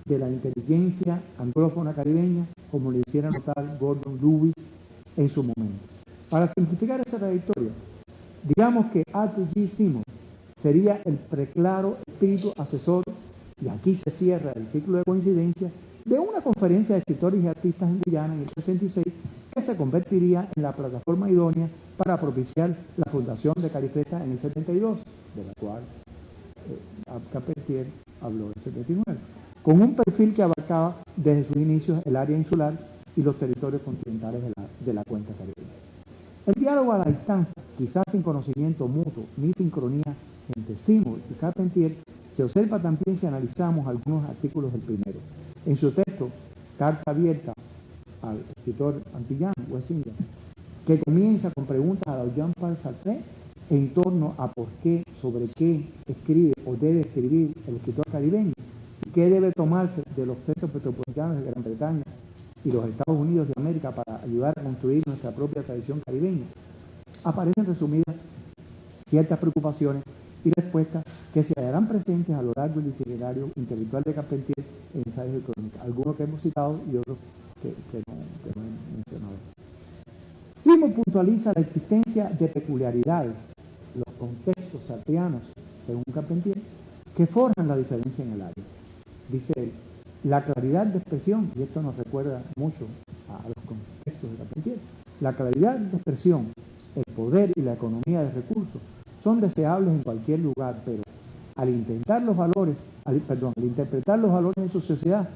de la inteligencia anglófona caribeña, como le hiciera notar Gordon Lewis en su momento. Para simplificar esa trayectoria, digamos que Arthur G. Seymour sería el preclaro espíritu asesor, y aquí se cierra el ciclo de coincidencia, de una conferencia de escritores y artistas en Guyana en el 66, que se convertiría en la plataforma idónea para propiciar la fundación de Carifeta en el 72, de la cual Carpentier habló en el 79, con un perfil que abarcaba desde sus inicios el área insular y los territorios continentales de la cuenca caribeña. El diálogo a la distancia, quizás sin conocimiento mutuo ni sincronía entre Seymour y Carpentier, se observa también si analizamos algunos artículos del primero. En su texto, Carta abierta al escritor antillano, West Indian, que comienza con preguntas a Jean-Paul Sartre en torno a por qué, sobre qué escribe o debe escribir el escritor caribeño, y qué debe tomarse de los textos metropolitanos de Gran Bretaña y los Estados Unidos de América para ayudar a construir nuestra propia tradición caribeña. Aparecen resumidas ciertas preocupaciones y respuestas que se hallarán presentes a lo largo del itinerario intelectual de Carpentier en ensayos de crónica, algunos que hemos citado y otros que no he mencionado. Seymour puntualiza la existencia de peculiaridades, los contextos sartrianos, según Carpentier, que forjan la diferencia en el área. Dice él, la claridad de expresión, y esto nos recuerda mucho a los contextos de Carpentier, la claridad de expresión, el poder y la economía de recursos son deseables en cualquier lugar, pero al interpretar los valores de su sociedad,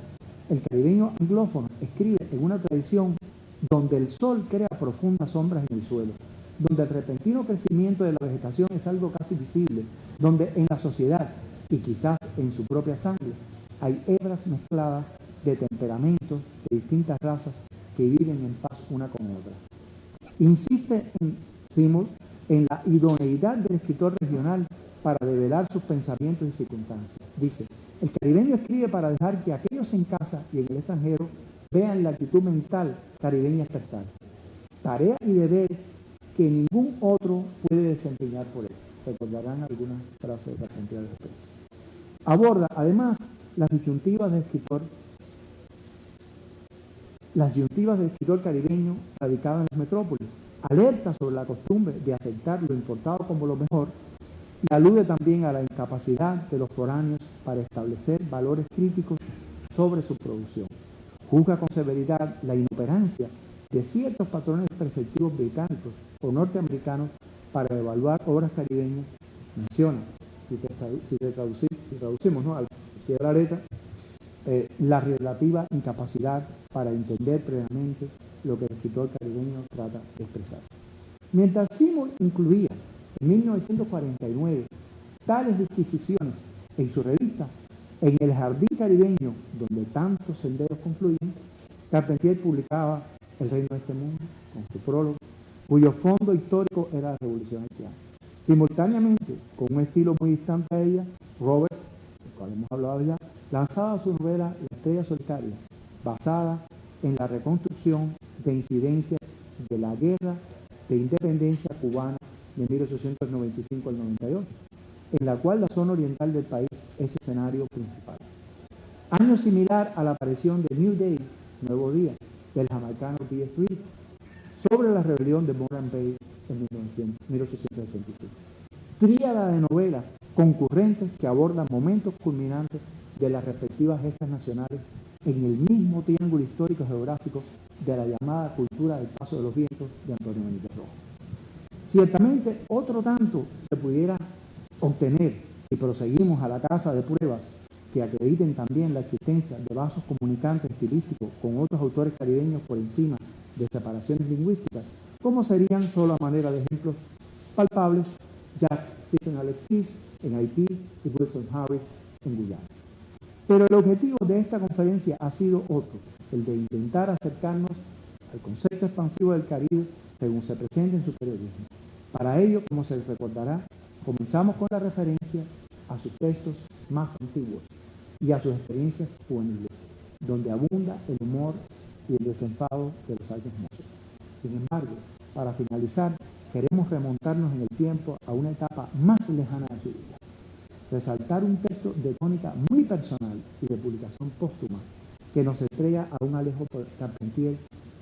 el caribeño anglófono escribe en una tradición donde el sol crea profundas sombras en el suelo, donde el repentino crecimiento de la vegetación es algo casi visible, donde en la sociedad, y quizás en su propia sangre, hay hebras mezcladas de temperamentos de distintas razas que viven en paz una con otra. Insiste en Seymour en la idoneidad del escritor regional para develar sus pensamientos y circunstancias. Dice, el caribeño escribe para dejar que aquellos en casa y en el extranjero vean la actitud mental caribeña expresarse. Tarea y deber que ningún otro puede desempeñar por él. Recordarán algunas frases de Carpentier al respecto. Aborda, además, las disyuntivas del escritor caribeño radicado en las metrópolis, alerta sobre la costumbre de aceptar lo importado como lo mejor y alude también a la incapacidad de los foráneos para establecer valores críticos sobre su producción. Juzga con severidad la inoperancia de ciertos patrones perceptivos británicos o norteamericanos para evaluar obras caribeñas. Menciona, si traducimos, ¿no?, al pie de la letra, la relativa incapacidad para entender plenamente lo que el escritor caribeño trata de expresar. Mientras Seymour incluía en 1949 tales disquisiciones en su revista En el Jardín Caribeño, donde tantos senderos confluyen, Carpentier publicaba El Reino de este Mundo, con su prólogo, cuyo fondo histórico era la Revolución Haitiana. Simultáneamente, con un estilo muy distante a ella, Roberts, del cual hemos hablado ya, lanzaba su novela La Estrella Solitaria, basada en la reconstrucción de incidencias de la Guerra de Independencia cubana de 1895 al 98, en la cual la zona oriental del país es escenario principal. Año similar a la aparición de New Day, Nuevo Día, del jamaicano B.S. Reed, sobre la rebelión de Morant Bay en 1865. Tríada de novelas concurrentes que abordan momentos culminantes de las respectivas gestas nacionales en el mismo triángulo histórico geográfico de la llamada cultura del paso de los vientos de Antonio Benítez Rojo. Ciertamente, otro tanto se pudiera obtener si proseguimos a la caza de pruebas que acrediten también la existencia de vasos comunicantes estilísticos con otros autores caribeños por encima de separaciones lingüísticas, como serían, solo a manera de ejemplos palpables, Jack Stephen Alexis en Haití y Wilson Harris en Guyana. Pero el objetivo de esta conferencia ha sido otro, el de intentar acercarnos al concepto expansivo del Caribe según se presenta en su periodismo. Para ello, como se recordará, comenzamos con la referencia a sus textos más antiguos y a sus experiencias juveniles, donde abunda el humor y el desenfado de los años mozos. Sin embargo, para finalizar, queremos remontarnos en el tiempo a una etapa más lejana de su vida. Resaltar un texto de tónica muy personal y de publicación póstuma que nos estrella a un Alejo Carpentier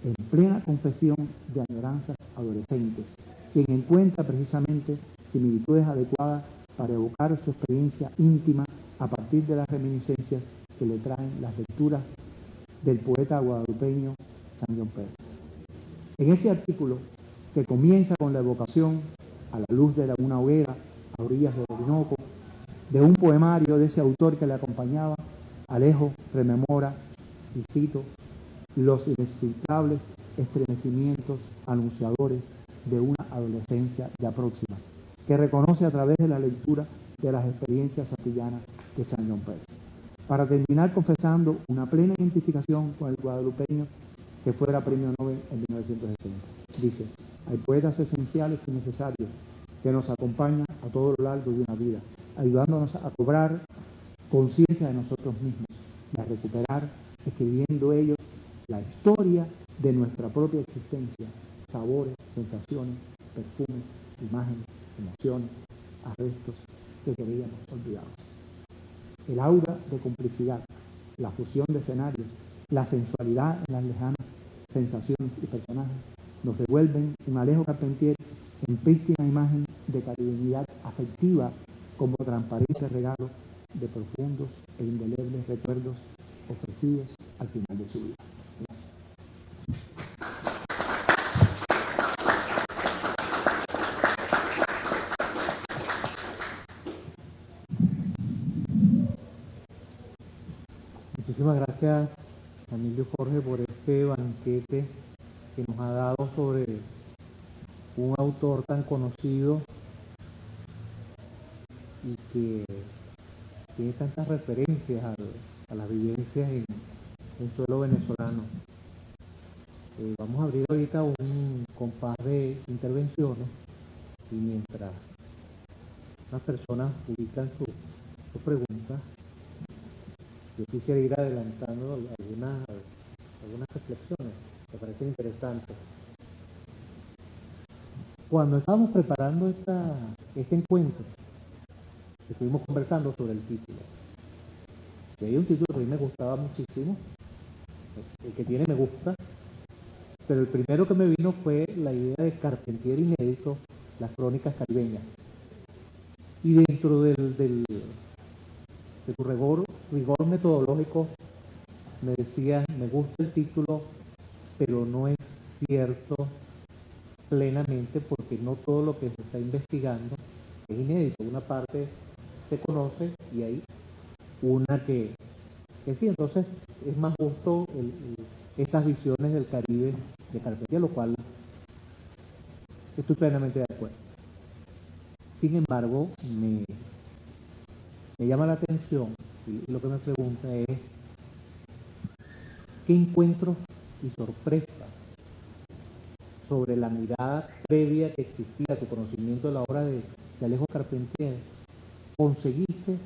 en plena confesión de añoranzas adolescentes, quien encuentra precisamente similitudes adecuadas para evocar su experiencia íntima a partir de las reminiscencias que le traen las lecturas del poeta guadalupeño San John Perse. En ese artículo, que comienza con la evocación a la luz de una hoguera a orillas del Orinoco, de un poemario de ese autor que le acompañaba, Alejo rememora, y cito, los inexplicables estremecimientos anunciadores de una adolescencia ya próxima, que reconoce a través de la lectura de las experiencias antillanas de San John Perse. Para terminar confesando una plena identificación con el guadalupeño que fuera premio Nobel en 1960. Dice, hay poetas esenciales y necesarios que nos acompañan a todo lo largo de una vida, ayudándonos a cobrar conciencia de nosotros mismos y a recuperar, escribiendo ellos, la historia de nuestra propia existencia, sabores, sensaciones, perfumes, imágenes, emociones, arrestos que creíamos olvidados. El aura de complicidad, la fusión de escenarios, la sensualidad en las lejanas sensaciones y personajes nos devuelven un Alejo Carpentier en prístina imagen de caribeñidad afectiva como transparente regalo de profundos e indelebles recuerdos ofrecidos al final de su vida. Gracias. Muchísimas gracias, Emilio Jorge, por este banquete que nos ha dado sobre un autor tan conocido y que tiene tantas referencias a las vivencias en suelo venezolano. Vamos a abrir ahorita un compás de intervenciones y mientras las personas ubican sus preguntas, yo quisiera ir adelantando algunas reflexiones que parecen interesantes. Cuando estábamos preparando este encuentro, estuvimos conversando sobre el título. Y hay un título que a mí me gustaba muchísimo, el que tiene me gusta, pero el primero que me vino fue la idea de Carpentier inédito, las crónicas caribeñas. Y dentro de tu rigor metodológico, me decían, me gusta el título, pero no es cierto plenamente porque no todo lo que se está investigando es inédito. Una parte se conoce y hay una que sí. Entonces es más justo estas visiones del Caribe de Carpentier, lo cual estoy plenamente de acuerdo. Sin embargo, me llama la atención y lo que me pregunta es qué encuentros y sorpresas sobre la mirada previa que existía a tu conocimiento de la obra de Alejo Carpentier conseguiste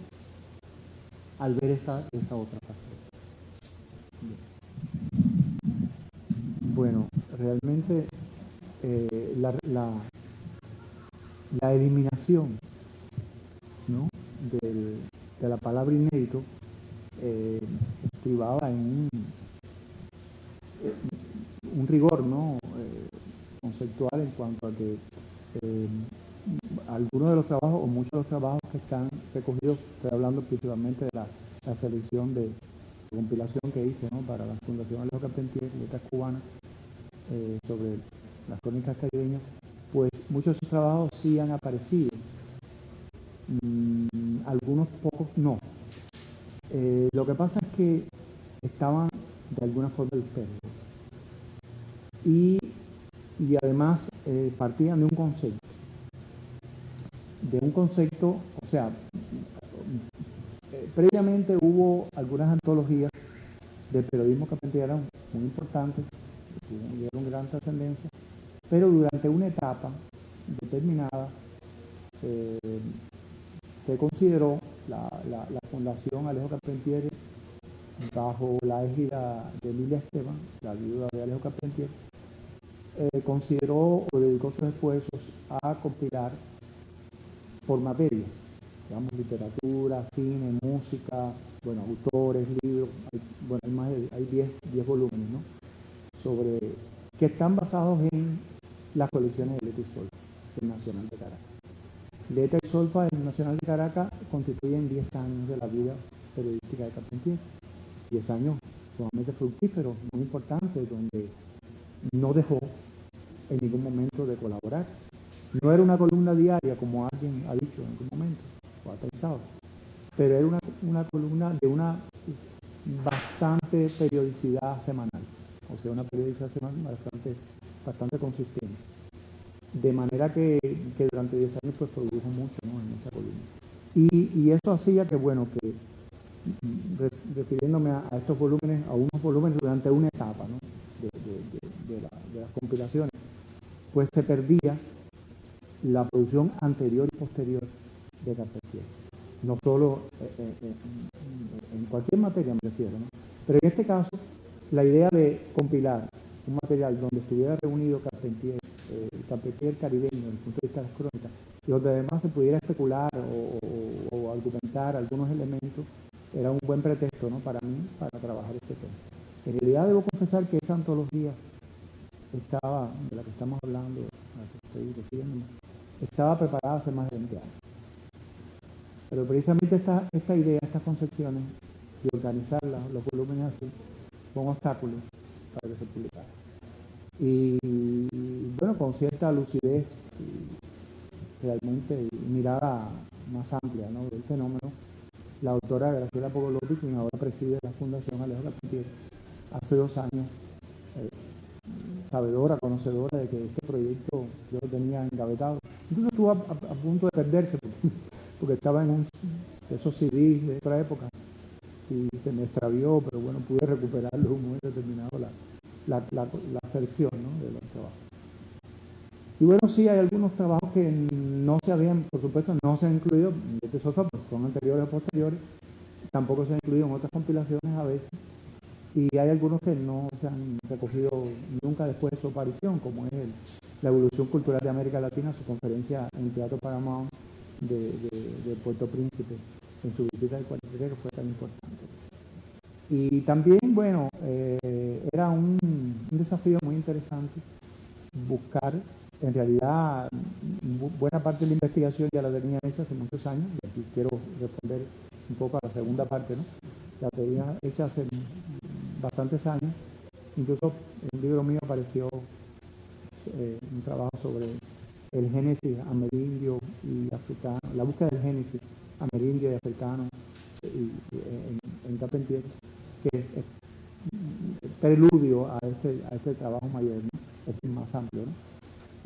al ver esa otra faceta. Bueno, realmente la eliminación, ¿no?, de la palabra inédito estribaba en un rigor, ¿no?, conceptual en cuanto a que algunos de los trabajos o muchos de los trabajos que están recogidos, estoy hablando principalmente de la selección de compilación que hice, ¿no?, para la Fundación Alejo Carpentier, letras cubanas, sobre las crónicas caribeñas, pues muchos de esos trabajos sí han aparecido, algunos pocos no. Lo que pasa es que estaban de alguna forma dispersos y además partían de un concepto, o sea, previamente hubo algunas antologías del periodismo carpentieriano muy importantes, que tuvieron gran trascendencia, pero durante una etapa determinada se consideró la Fundación Alejo Carpentier, bajo la égida de Emilia Esteban, la viuda de Alejo Carpentier, consideró o dedicó sus esfuerzos a compilar por materias, digamos, literatura, cine, música, bueno, autores, libros, hay 10 volúmenes, ¿no?, sobre, que están basados en las colecciones de Leta y Solfa del Nacional de Caracas. Leta y Solfa del Nacional de Caracas constituyen 10 años de la vida periodística de Carpentier, 10 años sumamente fructíferos, muy importantes, donde no dejó en ningún momento de colaborar. No era una columna diaria, como alguien ha dicho en algún momento, o ha pensado, pero era una columna de una bastante periodicidad semanal, o sea, una periodicidad semanal bastante consistente. De manera que durante 10 años pues produjo mucho, ¿no?, en esa columna. Y eso hacía que, bueno, que refiriéndome a estos volúmenes, a unos volúmenes durante una etapa, ¿no?, de las compilaciones, pues se perdía la producción anterior y posterior de Carpentier. No solo en cualquier materia, me refiero, ¿no?, pero en este caso, la idea de compilar un material donde estuviera reunido Carpentier, Carpentier caribeño desde el punto de vista de las crónicas, y donde además se pudiera especular o argumentar algunos elementos, era un buen pretexto, ¿no?, para mí, para trabajar este tema. En realidad debo confesar que esa antología estaba, de la que estamos hablando, a la que estoy refiriéndome, estaba preparada hace más de 20 años. Pero precisamente esta idea, estas concepciones, de organizar los volúmenes así, fue un obstáculo para que se publicara. Y bueno, con cierta lucidez y realmente mirada más amplia, ¿no?, del fenómeno, la autora Graciela Pogolotti, quien ahora preside la Fundación Alejo Carpentier, hace 2 años, sabedora, conocedora de que este proyecto yo lo tenía engavetado. Incluso estuvo a punto de perderse porque estaba en esos CDs de otra época y se me extravió, pero bueno, pude recuperarlo en un momento determinado, la selección, ¿no?, de los trabajos. Y bueno, sí, hay algunos trabajos que no se habían, por supuesto, no se han incluido, de Solfa, pues son anteriores o posteriores, tampoco se han incluido en otras compilaciones a veces, y hay algunos que no se han recogido nunca después de su aparición, como es la evolución cultural de América Latina, su conferencia en el Teatro Paramount de Puerto Príncipe, en su visita de 43, que fue tan importante. Y también, bueno, era un desafío muy interesante buscar, en realidad, buena parte de la investigación ya la tenía hecha hace muchos años, y aquí quiero responder un poco a la segunda parte, ¿no? La tenía hecha hace bastantes años, incluso en un libro mío apareció un trabajo sobre el génesis amerindio y africano, la búsqueda del génesis amerindio y africano en Carpentier, que es preludio a este trabajo mayor, ¿no? Es más amplio, ¿no?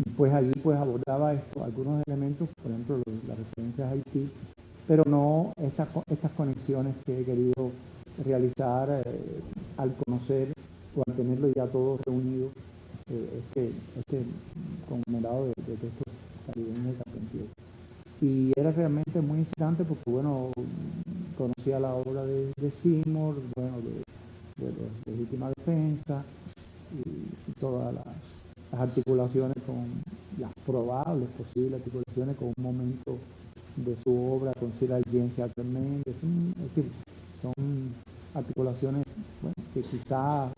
Y pues allí pues abordaba esto, algunos elementos, por ejemplo las referencias a Haití, pero no estas conexiones que he querido realizar al conocer o al tenerlo ya todo reunido, este conglomerado de textos caribeños de Carpentier. Y era realmente muy incitante porque, bueno, conocía la obra de Seymour, bueno, de legítima defensa y todas las articulaciones las probables, posibles articulaciones con un momento de su obra con Sir James Méndez. Es decir, son articulaciones, bueno, que quizá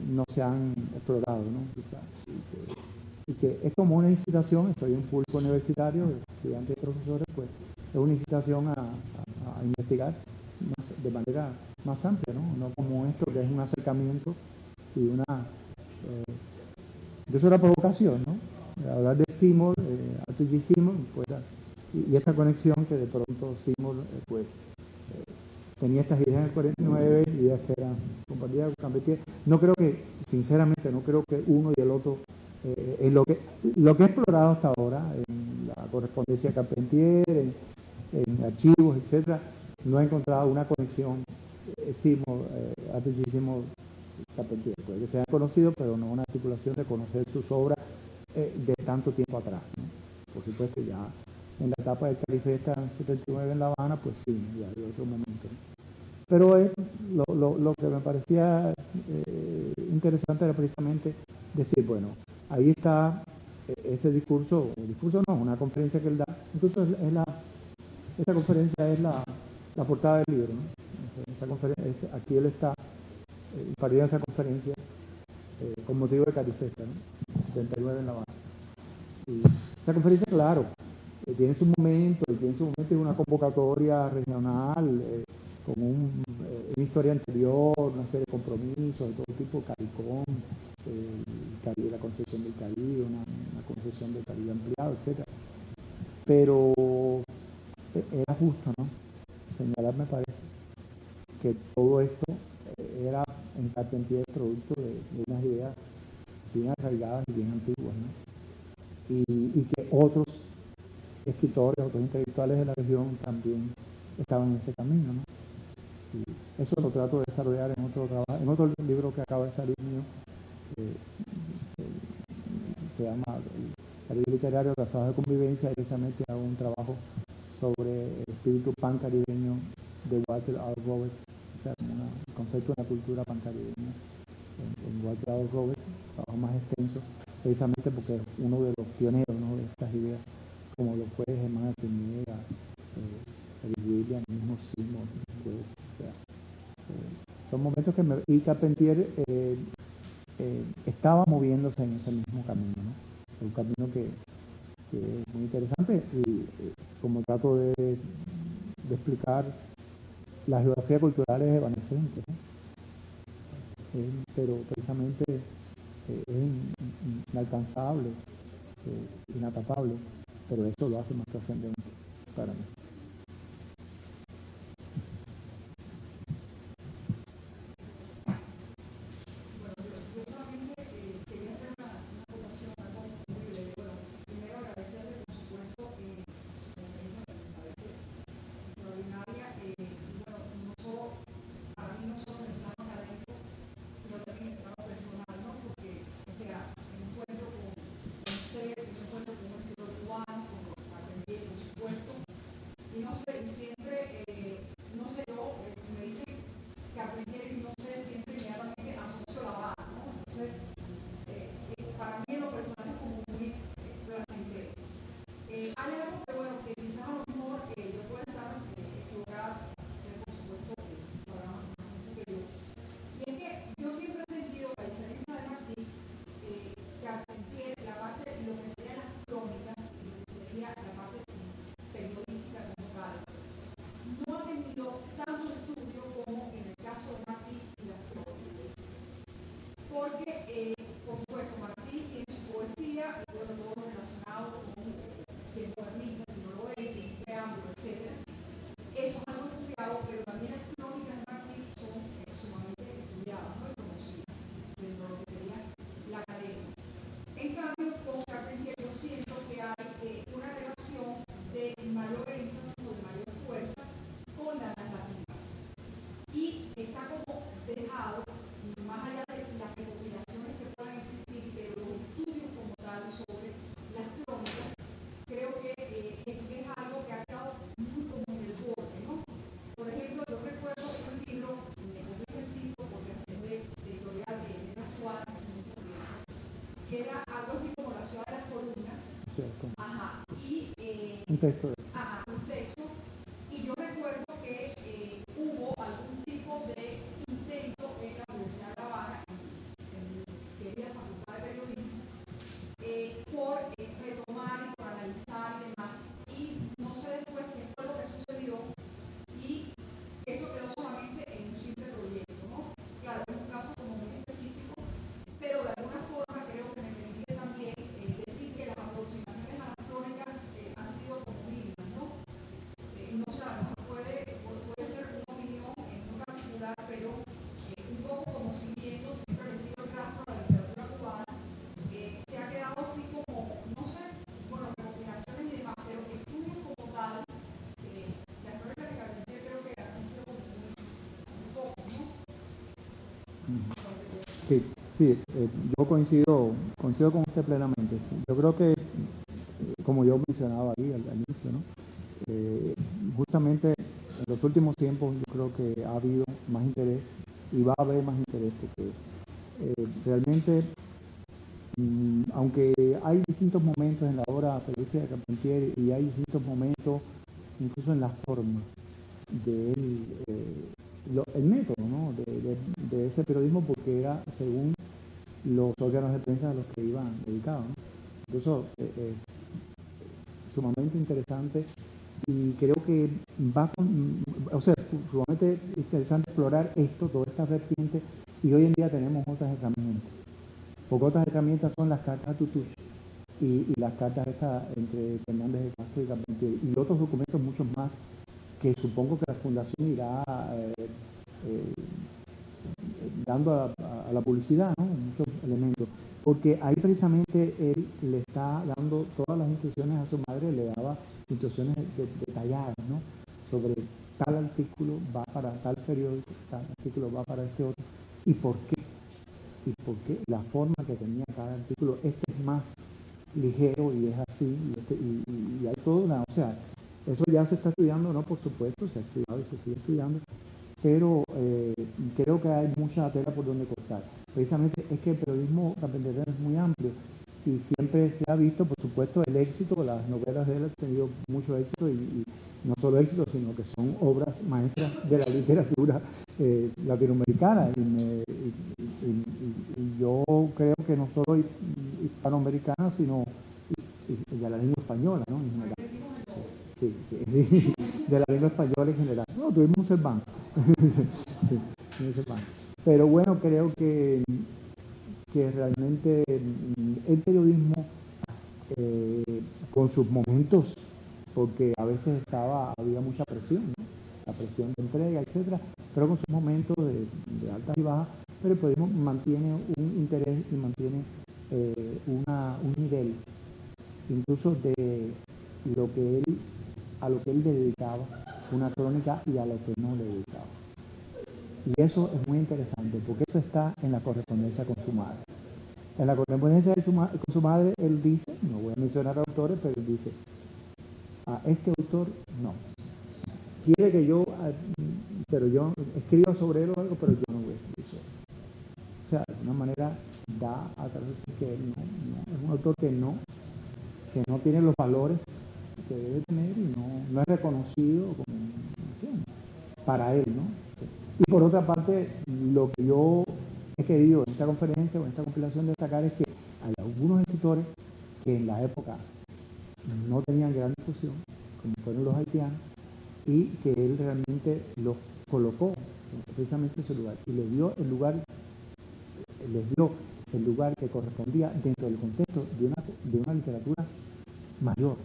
no se han explorado, ¿no? Quizá, y que es como una incitación. Estoy en un público universitario, estudiantes y profesores, pues es una incitación a investigar de manera más amplia, ¿no? No como esto, que es un acercamiento y eso era provocación, ¿no? Hablar de Seymour, Arthur G. Seymour, pues, y esta conexión que de pronto Seymour, pues, tenía estas ideas en el 49, ideas que eran compartidas con Carpentier. No creo que, sinceramente, no creo que uno y el otro, en lo que he explorado hasta ahora, en la correspondencia de Carpentier, en archivos, etcétera, no he encontrado una conexión Seymour, Arthur G. Seymour, Carpentier. Puede que se hayan conocido, pero no una articulación de conocer sus obras de tanto tiempo atrás, ¿no? Por supuesto, ya en la etapa del Carifesta en 79 en La Habana, pues sí, ya hay otro momento, ¿no? Pero lo que me parecía interesante era precisamente decir, bueno, ahí está ese discurso no, una conferencia que él da, incluso esta conferencia es la portada del libro, ¿no? Aquí él está para ir a esa conferencia con motivo de Carifesta, ¿no? 79 en La Habana. Y esa conferencia, claro, tiene su momento, y una convocatoria regional, con una historia anterior, una serie de compromisos de todo tipo, CARICOM, la concesión del Caribe, una concesión del Caribe ampliado, etc. Pero era justo, ¿no? Señalar, me parece, que todo esto era en Carpentier producto de unas ideas bien arraigadas y bien antiguas, ¿no? Y que otros escritores, otros intelectuales de la región también estaban en ese camino, ¿no? Y eso lo trato de desarrollar en otro libro que acaba de salir mío, se llama El libro literario Casados de Convivencia. Precisamente hago un trabajo sobre el espíritu pancaribeño de Walter R. Roberts, o sea, como el concepto de una cultura pancaribeña en Walter R. Roberts, un trabajo más extenso, precisamente porque es uno de los pioneros, ¿no?, de estas ideas, como lo fue Germán Arciniega, Eric Williams, mismo Seymour, pues, o sea, son momentos que y Carpentier estaba moviéndose en ese mismo camino, ¿no? Un camino que es muy interesante, y como trato de explicar, la geografía cultural es evanescente, ¿no? Pero precisamente es inalcanzable, inatapable, pero eso lo hace más trascendente para mí. era algo así como la ciudad de las columnas. Cierto. Ajá. Y, un texto. Ajá, un texto. Y yo recuerdo que hubo algún tipo de intento en la Universidad de La Habana, que es la Facultad de Periodismo, por retomar y por analizar y demás. Y no sé después qué fue lo que sucedió. Y eso quedó solamente en un simple proyecto, ¿no? Claro, es un caso como muy específico, pero de alguna forma creo que me permite también decir que las aproximaciones a las crónicas han sido como mínimas, ¿no? No sé, a lo mejor puede ser una opinión en muy particular, pero un poco como siguiendo, siempre le sigo el rastro a la literatura cubana, se ha quedado así como, no sé, bueno, recopilaciones y demás, pero que estudios como tal, las crónicas de Carpentier creo que han sido como muy pocos, ¿no? Sí, sí, yo coincido con usted plenamente. Sí. Yo creo que, como yo mencionaba ahí al inicio, ¿no? Justamente en los últimos tiempos yo creo que ha habido más interés y va a haber más interés porque realmente, aunque hay distintos momentos en la obra periodística de Carpentier y hay distintos momentos incluso en la forma de él, el método, ¿no? de ese periodismo, porque era según los órganos de prensa a los que iban dedicados, ¿no? Incluso sumamente interesante y creo que sumamente interesante explorar esto, todas estas vertientes, y hoy en día tenemos otras herramientas, porque otras herramientas son las cartas a Tutush y las cartas estas entre Fernández de Castro y Carpentier y otros documentos muchos más que supongo que la Fundación irá dando a la publicidad, ¿no? Muchos elementos, porque ahí precisamente él le está dando todas las instrucciones a su madre, le daba instrucciones detalladas, ¿no? Sobre tal artículo va para tal periódico, tal artículo va para este otro, y por qué la forma que tenía cada artículo, este es más ligero y es así, y hay todo una, o sea, eso ya se está estudiando, ¿no? Por supuesto, se ha estudiado y se sigue estudiando, pero creo que hay mucha tela por donde cortar. Precisamente es que el periodismo carpenteriano es muy amplio y siempre se ha visto, por supuesto, el éxito, las novelas de él han tenido mucho éxito y no solo éxito, sino que son obras maestras de la literatura latinoamericana. Y yo creo que no solo hispanoamericana, sino de la lengua española, ¿no? En general. Sí, de la lengua española en general. No, tuvimos un Cervantes. Sí, un Cervantes. Pero bueno, creo que realmente el periodismo, con sus momentos, porque a veces había mucha presión, ¿no? La presión de entrega, etcétera, pero con sus momentos de altas y bajas, pero el periodismo mantiene un interés y mantiene un nivel, incluso de a lo que él le dedicaba una crónica y a lo que no le dedicaba. Y eso es muy interesante, porque eso está en la correspondencia con su madre. En la correspondencia con su madre, él dice, no voy a mencionar autores, pero él dice, a este autor no. Quiere que pero yo escriba sobre él o algo, pero yo no voy a escribir sobre él. O sea, de alguna manera da a través de que él no, es un autor que no tiene los valores que debe tener y no es reconocido como para él, ¿no? Y por otra parte, lo que yo he querido en esta conferencia o en esta compilación destacar es que hay algunos escritores que en la época no tenían gran difusión, como fueron los haitianos, y que él realmente los colocó precisamente en ese lugar y les dio el lugar que correspondía dentro del contexto de una literatura mayor,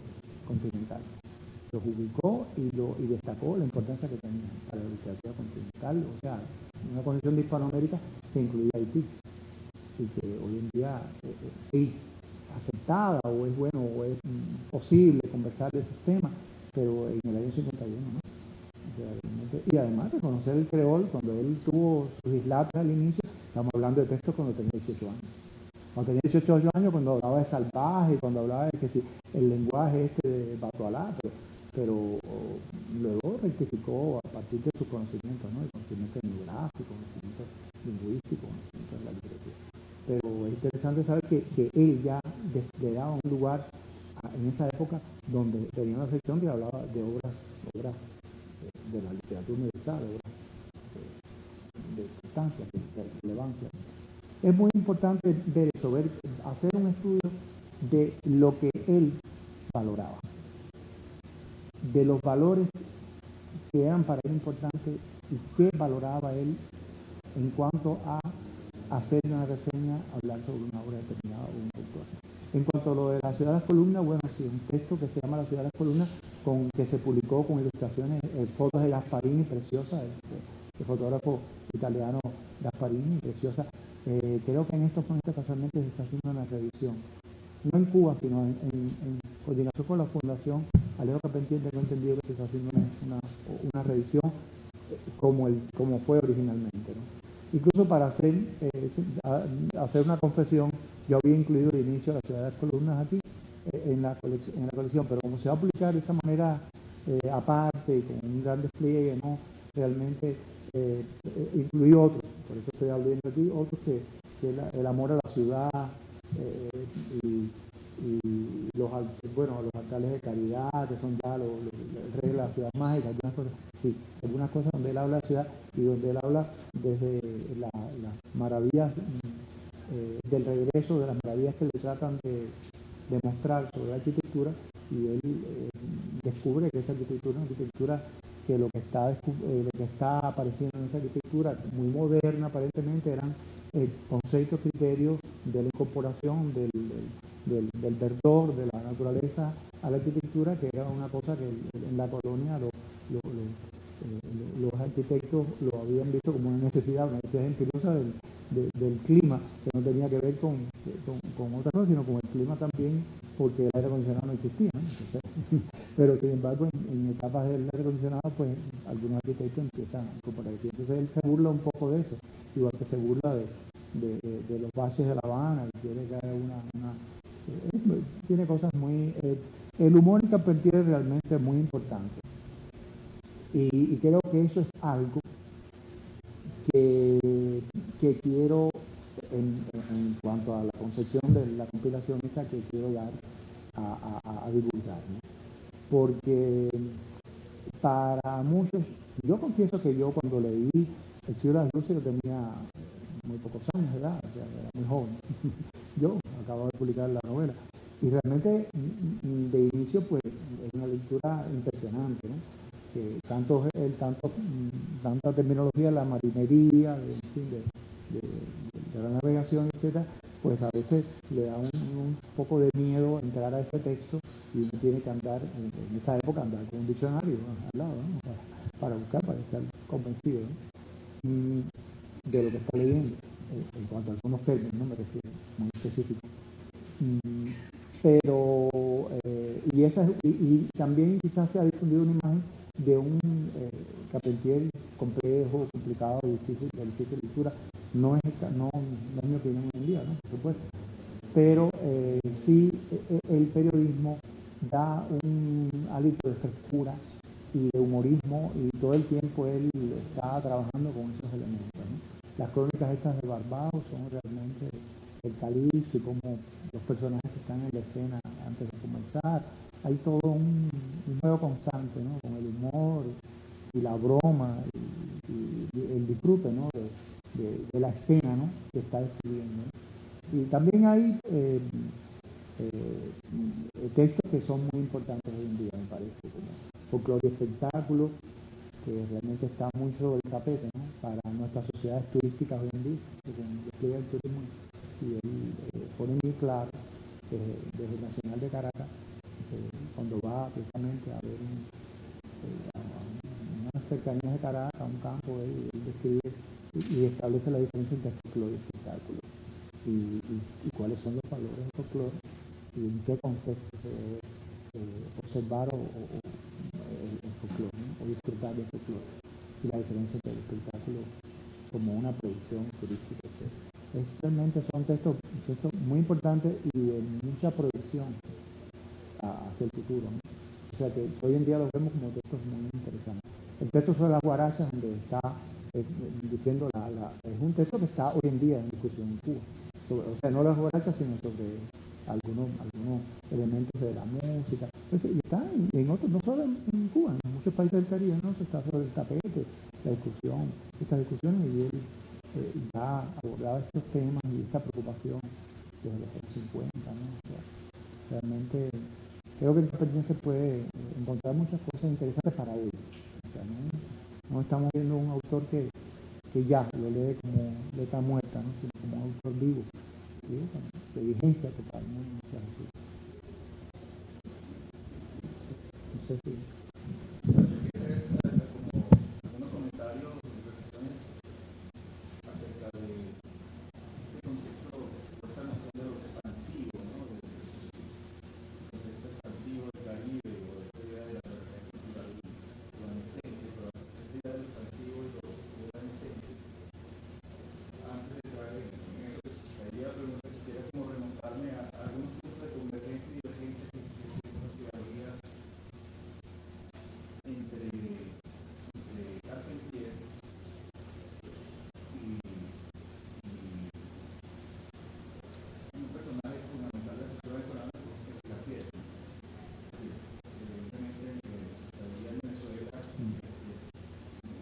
continental. Los ubicó y destacó la importancia que tenía para la literatura continental, o sea, una concepción de Hispanoamérica que incluía Haití y que hoy en día sí aceptada o es bueno o es posible conversar de esos temas, pero en el año 51, ¿no? O sea, y además de conocer el creol, cuando él tuvo sus dislates al inicio, estamos hablando de textos cuando tenía 18 años. Cuando tenía 18 años, cuando hablaba de salvaje, cuando hablaba de que si el lenguaje de Batualá, pero luego rectificó a partir de sus conocimientos, ¿no? El conocimiento etnográfico, conocimiento lingüístico, conocimiento de la literatura. Pero él interesante saber que él ya le daba un lugar en esa época donde tenía una sección que hablaba de obras de la literatura universal, obras de importancia, de relevancia. Es muy importante ver eso, hacer un estudio de lo que él valoraba, de los valores que eran para él importantes y qué valoraba él en cuanto a hacer una reseña, hablar sobre una obra determinada o un autor. En cuanto a lo de la ciudad de las columnas, bueno, sí, un texto que se llama La ciudad de las columnas, que se publicó con ilustraciones, fotos de Gasparini, preciosa, el fotógrafo italiano Gasparini, preciosa. Creo que en estos momentos casualmente se está haciendo una revisión, no en Cuba, sino en coordinación con la Fundación Alejo Carpentier. Tengo entendido que se está haciendo una revisión como fue originalmente, ¿no? Incluso para hacer una confesión, yo había incluido de inicio La ciudad de las columnas aquí en la colección, pero como se va a publicar de esa manera aparte, con un gran despliegue, ¿no? Realmente incluí otros, por eso estoy hablando aquí, otros que el amor a la ciudad y los altares de caridad, que son ya el rey de la ciudad mágica, algunas cosas, sí, algunas cosas donde él habla de la ciudad y donde él habla desde las maravillas del regreso, de las maravillas que le tratan de mostrar sobre la arquitectura, y él descubre que esa arquitectura es una arquitectura que lo que está apareciendo en esa arquitectura muy moderna aparentemente eran conceptos, criterios de la incorporación del verdor, de la naturaleza a la arquitectura, que era una cosa que en la colonia los arquitectos lo habían visto como una necesidad imperiosa del clima, que no tenía que ver con otra cosa, sino con el clima también, porque el aire acondicionado no existía, ¿no? Entonces, pero sin embargo en etapas del aire acondicionado, pues algunos arquitectos empiezan a incorporar eso. Entonces él se burla un poco de eso, igual que se burla de los baches de La Habana, que quiere que haya tiene cosas muy... el humor en Carpentier es realmente muy importante. Y creo que eso es algo que quiero, en cuanto a la concepción de la compilación esta, que quiero dar a divulgar, ¿no? Porque para muchos, yo confieso que yo cuando leí El siglo de las luces, yo tenía muy pocos años de edad, o sea, era muy joven. Yo acabo de publicar la novela. Y realmente, de inicio, pues, es una lectura impresionante, ¿no? Que tanta terminología, la marinería, de la navegación, etcétera, pues a veces le da un poco de miedo entrar a ese texto, y uno tiene que andar, en esa época, andar con un diccionario, ¿no?, al lado, ¿no?, para buscar, para estar convencido, ¿no?, de lo que está leyendo, en cuanto a algunos términos, no me refiero, muy específicos. Pero, y también quizás se ha difundido una imagen de un Carpentier complejo, complicado, difícil de lectura. No es mi opinión hoy en día, ¿no?, por supuesto. Pero sí, el periodismo da un hálito de frescura y de humorismo, y todo el tiempo él está trabajando con esos elementos, ¿no? Las crónicas estas de Barbados son realmente el calipso, y como los personajes que están en la escena antes de comenzar. Hay todo un juego constante, ¿no?, con el humor y la broma y el disfrute, ¿no?, de la escena, ¿no?, que está describiendo, ¿no? Y también hay textos que son muy importantes hoy en día, me parece, como Folclore y espectáculo, que realmente está muy sobre el tapete, ¿no?, para nuestras sociedades turísticas hoy en día, porque despliega el turismo, y él pone muy claro desde el Nacional de Caracas, cuando va precisamente a ver unas cercanías de Caracas, a un campo, él describe y establece la diferencia entre folclore y espectáculo, y cuáles son los valores del folclore, y en qué contexto se debe observar el folclore, ¿no?, o disfrutar del folclore, y la diferencia entre el espectáculo como una producción turística, etc. Realmente son textos muy importantes y de mucha proyección hacia el futuro, ¿no? O sea que hoy en día los vemos como textos muy interesantes. El texto sobre las guarachas, donde está diciendo es un texto que está hoy en día en discusión en Cuba. o sea, no las guarachas, sino sobre algunos elementos de la música. Entonces, y está en otros, no solo en Cuba, en muchos países del Caribe, ¿no? Se está sobre el tapete, la discusión, estas discusiones, y él ya abordaba estos temas y esta preocupación desde los años 50, ¿no? O sea, realmente creo que en Carpentier se puede encontrar muchas cosas interesantes para él. O sea, no estamos viendo un autor que ya lo lee como letra muerta, ¿no? Sino como un autor vivo, ¿sí? De vigencia total, ¿no? O sea, sí. No sé si... algunos comentarios y reflexiones acerca de este concepto, esta noción de lo expansivo, ¿no? El concepto expansivo del Caribe, o esta idea de la realidad cultural evanescente, pero esta idea del expansivo y lo evanescente. Antes de entrar en eso, quería preguntar, quisiera como remontarme a algunos puntos de convergencia y divergencia que había entre Carpentier y un personaje fundamental de la cultura venezolana, que es García. Evidentemente, la vida en Venezuela,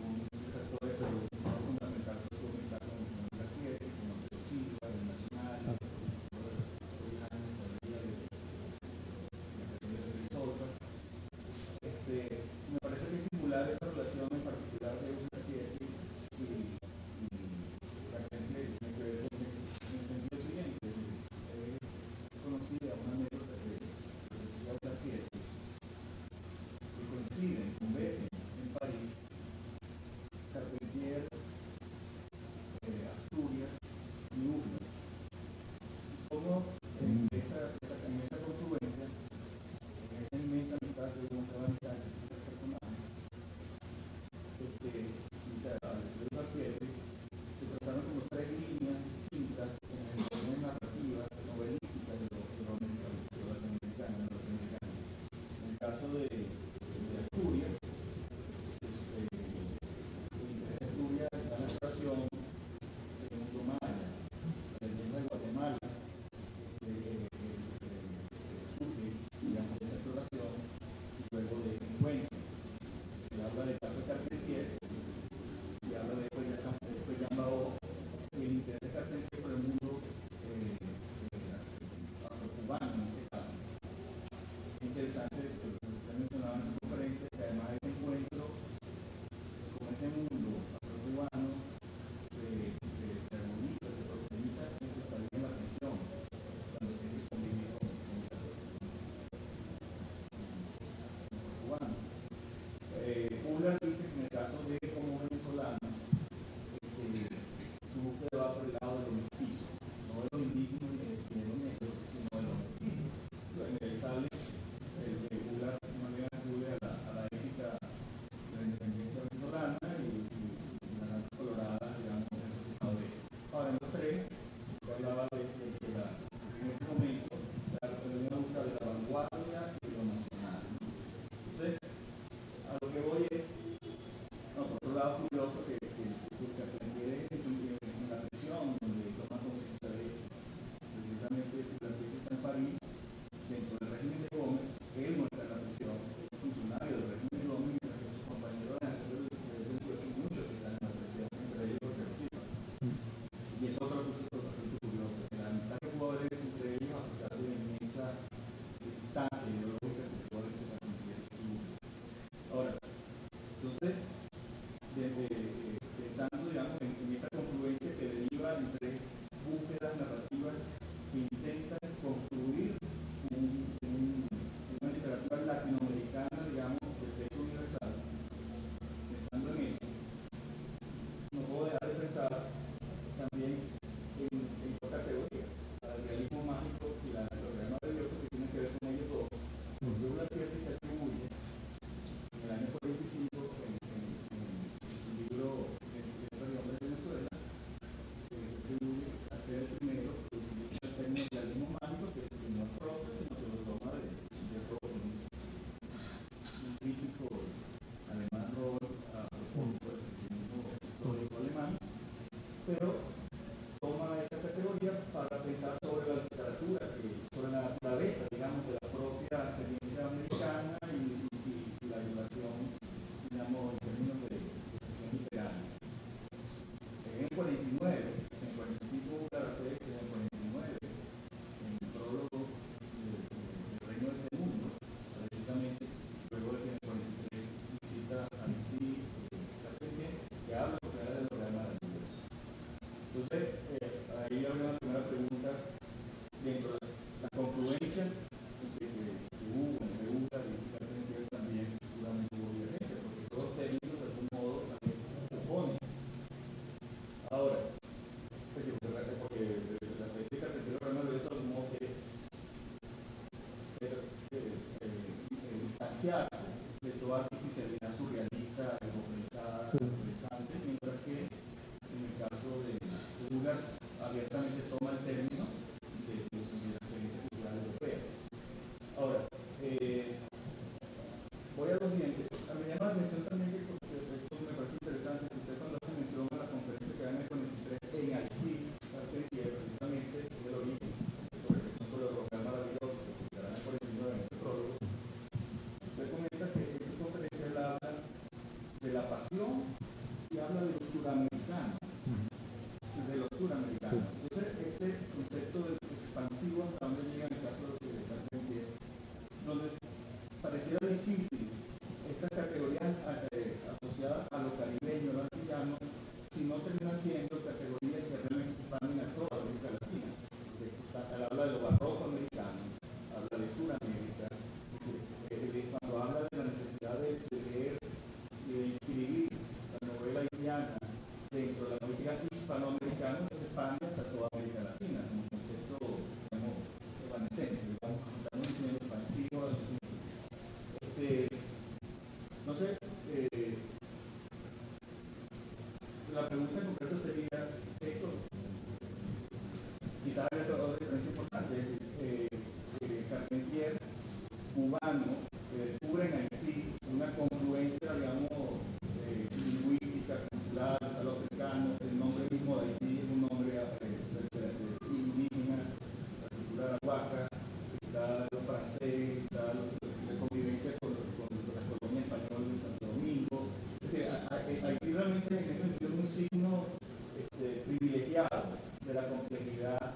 un sector de producción fundamental fue conectar con García, con Alfredo Silva, el Nacional, todos los años de la vida de la creación de Risolta. Me parece que es singular esta relación en particular de García y Carpentier, tiene que ver con el sentido siguiente. Es conocida una anécdota que decía García, que coinciden, convergen en París, Carpentier, Asturias y Urno. Como en esa confluencia, en esa inmensa amistad que hubo, esa amistad que se personajes, Alfredo García se trazaron como tres líneas distintas en el orden narrativa, novelística de los latinoamericanos. En el caso de Asturias, el interés de Asturias está en la exploración del mundo maya, la leyenda de Guatemala, surge, digamos, de esa exploración y luego de ese encuentro. Se habla del caso de Carpentier y habla de Yambao y el interés de Carpentier por el mundo afrocubano en este caso. Es interesante, usted mencionaba en su conferencia, que además de ese encuentro con ese mundo afrocubano se armoniza, se profundiza en su estadía en la prisión, cuando tiene que convivir con cubanos. Ulla dice que en el caso de como venezolano, su búsqueda va por el lado de lo mestizo, no de los indígenas ni de los negros, sino de los mestizos. En él sale Ulla de manera acude a la ética de la independencia venezolana y las altas coloradas, digamos, en el resultado de ello. Ahora, en los tres, se hablaba de que en ese momento la búsqueda de la vanguardia y lo nacional. Entonces, a lo que voy es, por otro lado, curioso que Carpentier en la prisión, donde toma como si precisamente durante que está en París, dentro del régimen de Gómez, él no está en la prisión, es funcionario del régimen de Gómez, mientras que sus compañeros de la nación del 28, muchos están en la prisión, entre ellos los Silva. Y es otro asunto curioso, que la amistad que pudo haber entre ellos, a pesar de la inmensa distancia ideológica que pudo haber entre Carpentier y Urno. Ahora, entonces, pensando, digamos, en esa confluencia que deriva entre búsquedas narrativas que intentan construir una literatura latinoamericana, digamos, de texto universal, pensando en eso, no puedo dejar de pensar también en otra categoría, el realismo mágico y el realismo maravilloso que tienen que ver con ellos dos. Porque una pieza se atribuye en el año 45 en el libro de Hombres de Venezuela, se atribuye a ser el primero que utiliza el término realismo mágico, que no es propio, sino que lo toma de un crítico alemán, Robert, a propósito del feminismo histórico alemán, pero toma esa categoría para 49, en 45 hubo la base, en el 49, en el prólogo del Reino de este Mundo, precisamente, luego de que en el 43 visita a Haití, que habla de lo real maravilloso. Entonces, ahí había una primera pregunta dentro de la confluencia que hubo entre UCA y Carpentier también durante el gobierno, porque todos técnicos de algún modo también se oponen. Ahora, porque la política Carpentier de eso de algún modo que distanciarse de toda artificialidad surrealista, globalizada, interesante, mientras que en el caso de Ugar abiertamente toma el término de la experiencia cultural europea. Ahora, voy a lo siguiente. Me llama la atención también que esto me parece interesante que usted cuando hace mención a la conferencia que dan en el 43 en Haití, precisamente del origen, por ejemplo, lo local maravilloso, que darán el 49 en este prólogo, usted comenta que esta conferencia habla de la pasión y habla de lo suramericano. De lo suramericano. Entonces, este concepto del expansivo, hasta donde llega en el caso de Carpentier, donde pareciera difícil estas categorías asociadas a lo caribeño, a lo antillano, si no terminan siendo categorías que realmente se expanden a toda América Latina. Porque él habla de lo barroco americano, habla de Suramérica, cuando habla de la necesidad de leer y de inscribir la novela haitiana dentro de la política hispanoamericana, se expande hasta toda América Latina, como concepto, digamos, evanescente, digamos, estamos diciendo expansivo. No sé, la pregunta en concreto sería, esto, quizás hay otra diferencia importante, es decir, Carpentier, cubano, que descubre en Haití una confluencia, digamos, lingüística, cultural, africano, el nombre mismo de Haití es un nombre indígena, la cultura arahuaca, está lo francés, está la convivencia con la colonia española de Santo Domingo. Es decir, Haití realmente en ese sentido es un signo privilegiado de la complejidad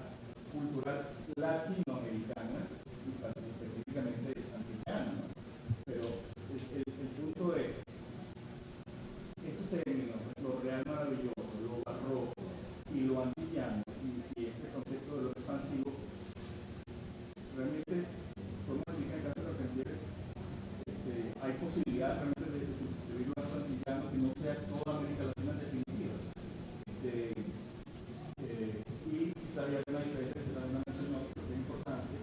cultural latinoamericana y específicamente antillana, ¿no? Pero el punto es, estos términos, lo real maravilloso, lo barroco y lo antillano, y este concepto de lo expansivo, realmente podemos decir que en el caso de Carpentier hay posibilidad realmente de sustituir un acto antillano que no sea toda América Latina en definitiva. Y quizá haya una diferencia que también ha mencionado, que es importante,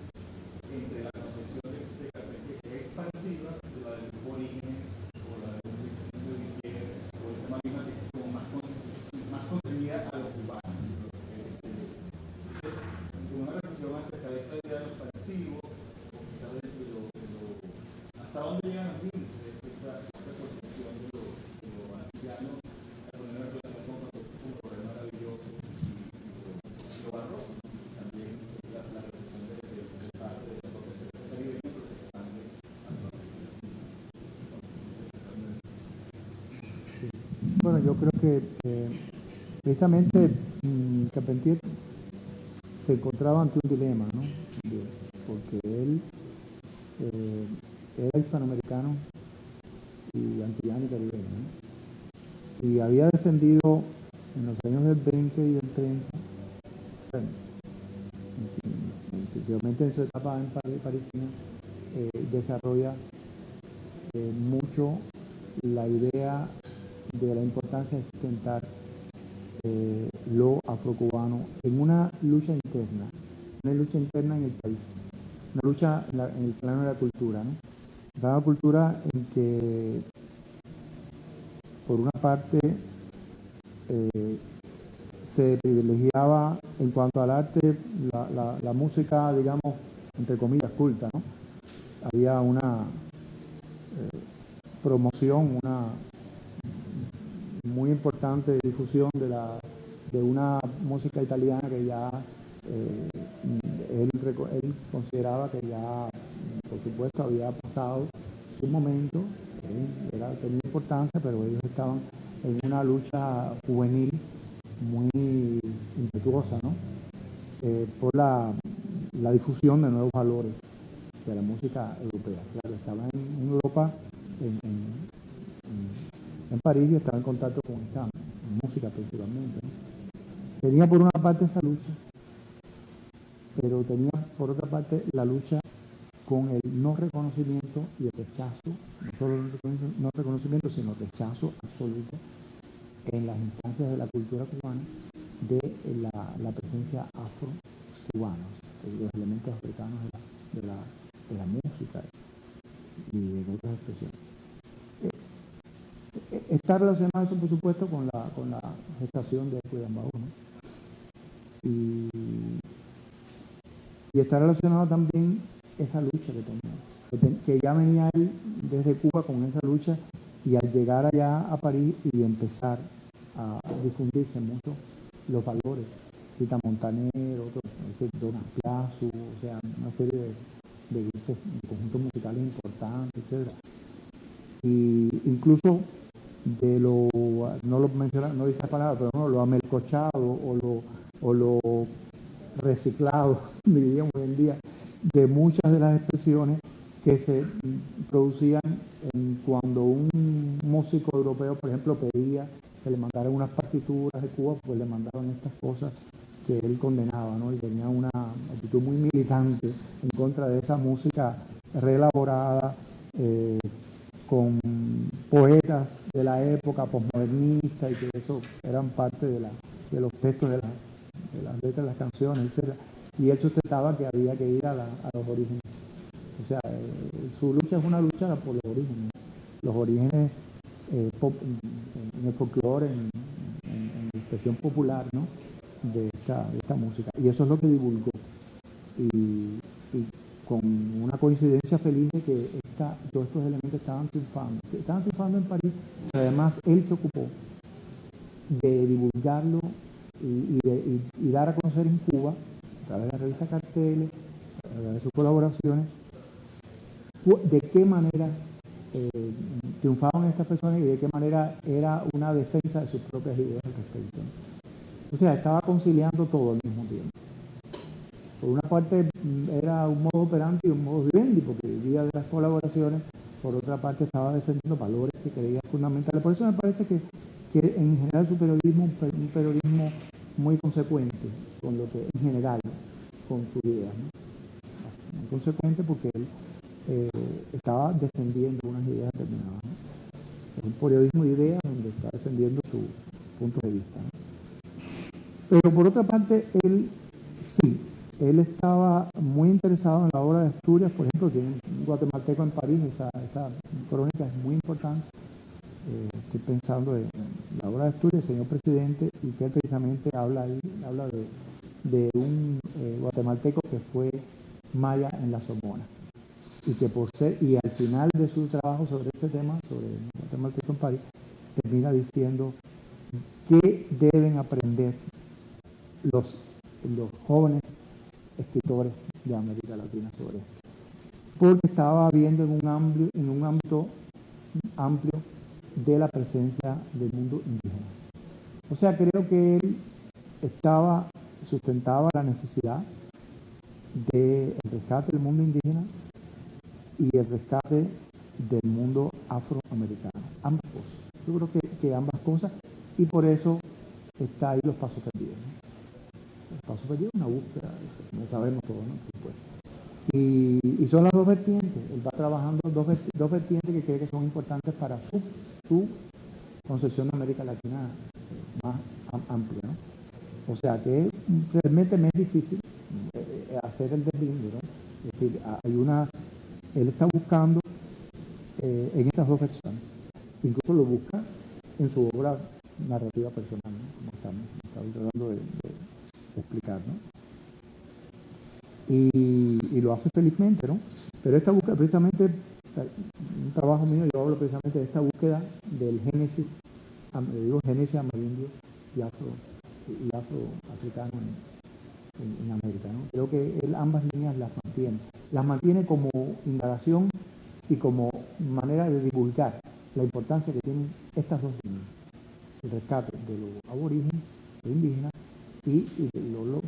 entre la concepción de Carpentier que es expansiva, de la del origen o la de la expresión de Vivier, o de esa misma que es como más contenida a los cubanos. Una reflexión acerca de esta idea de lo expansivo, o quizás hasta dónde llegan los límites de esta concepción de lo antillano, a poner en relación con conceptos como lo real maravilloso y lo barroco. También la reflexión de parte de la concepción caribeña, pero se expande a toda América Latina. Bueno, yo creo que precisamente Carpentier se encontraba ante un dilema, ¿no? Porque él era hispanoamericano y antillano y caribeño, ¿no? Y había defendido en los años del 20 y del 30, o sea, especialmente en su etapa en parisina, desarrolla mucho la idea de la importancia de sustentar lo afrocubano en una lucha interna en el país, una lucha en el plano de la cultura, ¿no? La cultura en que, por una parte, se privilegiaba en cuanto al arte la música, digamos, entre comillas, culta, ¿no? Había una promoción, una muy importante difusión de una música italiana que ya él consideraba que ya, por supuesto, había pasado su momento, tenía importancia, pero ellos estaban en una lucha juvenil muy impetuosa, ¿no? Por la difusión de nuevos valores de la música europea. Claro, estaba en Europa, en París, y estaba en contacto con esta música principalmente, ¿no? Tenía por una parte esa lucha, pero tenía por otra parte la lucha con el no reconocimiento y el rechazo, no solo el no reconocimiento, sino rechazo absoluto en las instancias de la cultura cubana de la presencia afro-cubana, de los elementos africanos de la música y de otras expresiones. Está relacionado eso, por supuesto, con la gestación de Cuyambaú, ¿no? Y está relacionado también esa lucha que tenía, que ya venía él desde Cuba con esa lucha, y al llegar allá a París y empezar a difundirse mucho los valores, Rita Montaner, Dona Piazzu, o sea, una serie de conjuntos musicales importantes, etc. Y incluso de lo, no lo menciona, no dice la palabra, pero no, lo amelcochado o lo reciclado, diríamos hoy en día, de muchas de las expresiones que se producían cuando un músico europeo, por ejemplo, pedía que le mandaran unas partituras de Cuba, pues le mandaron estas cosas que él condenaba, ¿no? Y tenía una actitud muy militante en contra de esa música reelaborada, con poetas de la época posmodernista, y que eso eran parte de los textos de las letras de las canciones, etc. Y él sustentaba que había que ir a los orígenes. O sea, su lucha es una lucha por los orígenes. Los orígenes en el folclore, en la expresión popular, ¿no? de esta música. Y eso es lo que divulgó. Y con una coincidencia feliz de que todos estos elementos estaban triunfando en París, pero además él se ocupó de divulgarlo y dar a conocer en Cuba, a través de la revista Carteles, a través de sus colaboraciones, de qué manera triunfaban estas personas y de qué manera era una defensa de sus propias ideas al respecto. O sea, estaba conciliando todo al mismo tiempo. Por una parte era un modo operandi y un modo vivendi, porque vivía de las colaboraciones. Por otra parte estaba defendiendo valores que creía fundamentales. Por eso me parece que en general su periodismo es un periodismo muy consecuente con lo que en general, con sus ideas, ¿no? Muy consecuente porque él estaba defendiendo unas ideas determinadas, ¿no? Es un periodismo de ideas donde está defendiendo su punto de vista, ¿no? Pero por otra parte, él estaba muy interesado en la obra de Asturias, por ejemplo, que un guatemalteco en París, esa crónica es muy importante. Estoy pensando en la obra de Asturias, el señor presidente, y que él precisamente habla de un guatemalteco que fue maya en la Sorbona, y que y al final de su trabajo sobre este tema, sobre el guatemalteco en París, termina diciendo qué deben aprender los jóvenes escritores de América Latina sobre esto, porque estaba viendo en un ámbito amplio de la presencia del mundo indígena. O sea, creo que él sustentaba la necesidad del rescate del mundo indígena y el rescate del mundo afroamericano. Ambas cosas. Yo creo que ambas cosas, y por eso está ahí Los Pasos Perdidos, ¿no? Los Pasos Perdidos es una búsqueda, no sabemos todo, ¿no? Por supuesto. Y son las dos vertientes. Él va trabajando dos vertientes que cree que son importantes para su concepción de América Latina más amplia, ¿no? O sea que realmente me es difícil hacer el deslinde, ¿no? Es decir, él está buscando en estas dos versiones. Incluso lo busca en su obra narrativa personal, ¿no? Como estamos tratando de explicar, ¿no? Y lo hace felizmente, ¿no? Pero esta búsqueda, precisamente, un trabajo mío, yo hablo precisamente de esta búsqueda del génesis amerindio y afroafricano en América, ¿no? Creo que él ambas líneas las mantiene como indagación y como manera de divulgar la importancia que tienen estas dos líneas: el rescate de los aborígenes indígenas y lo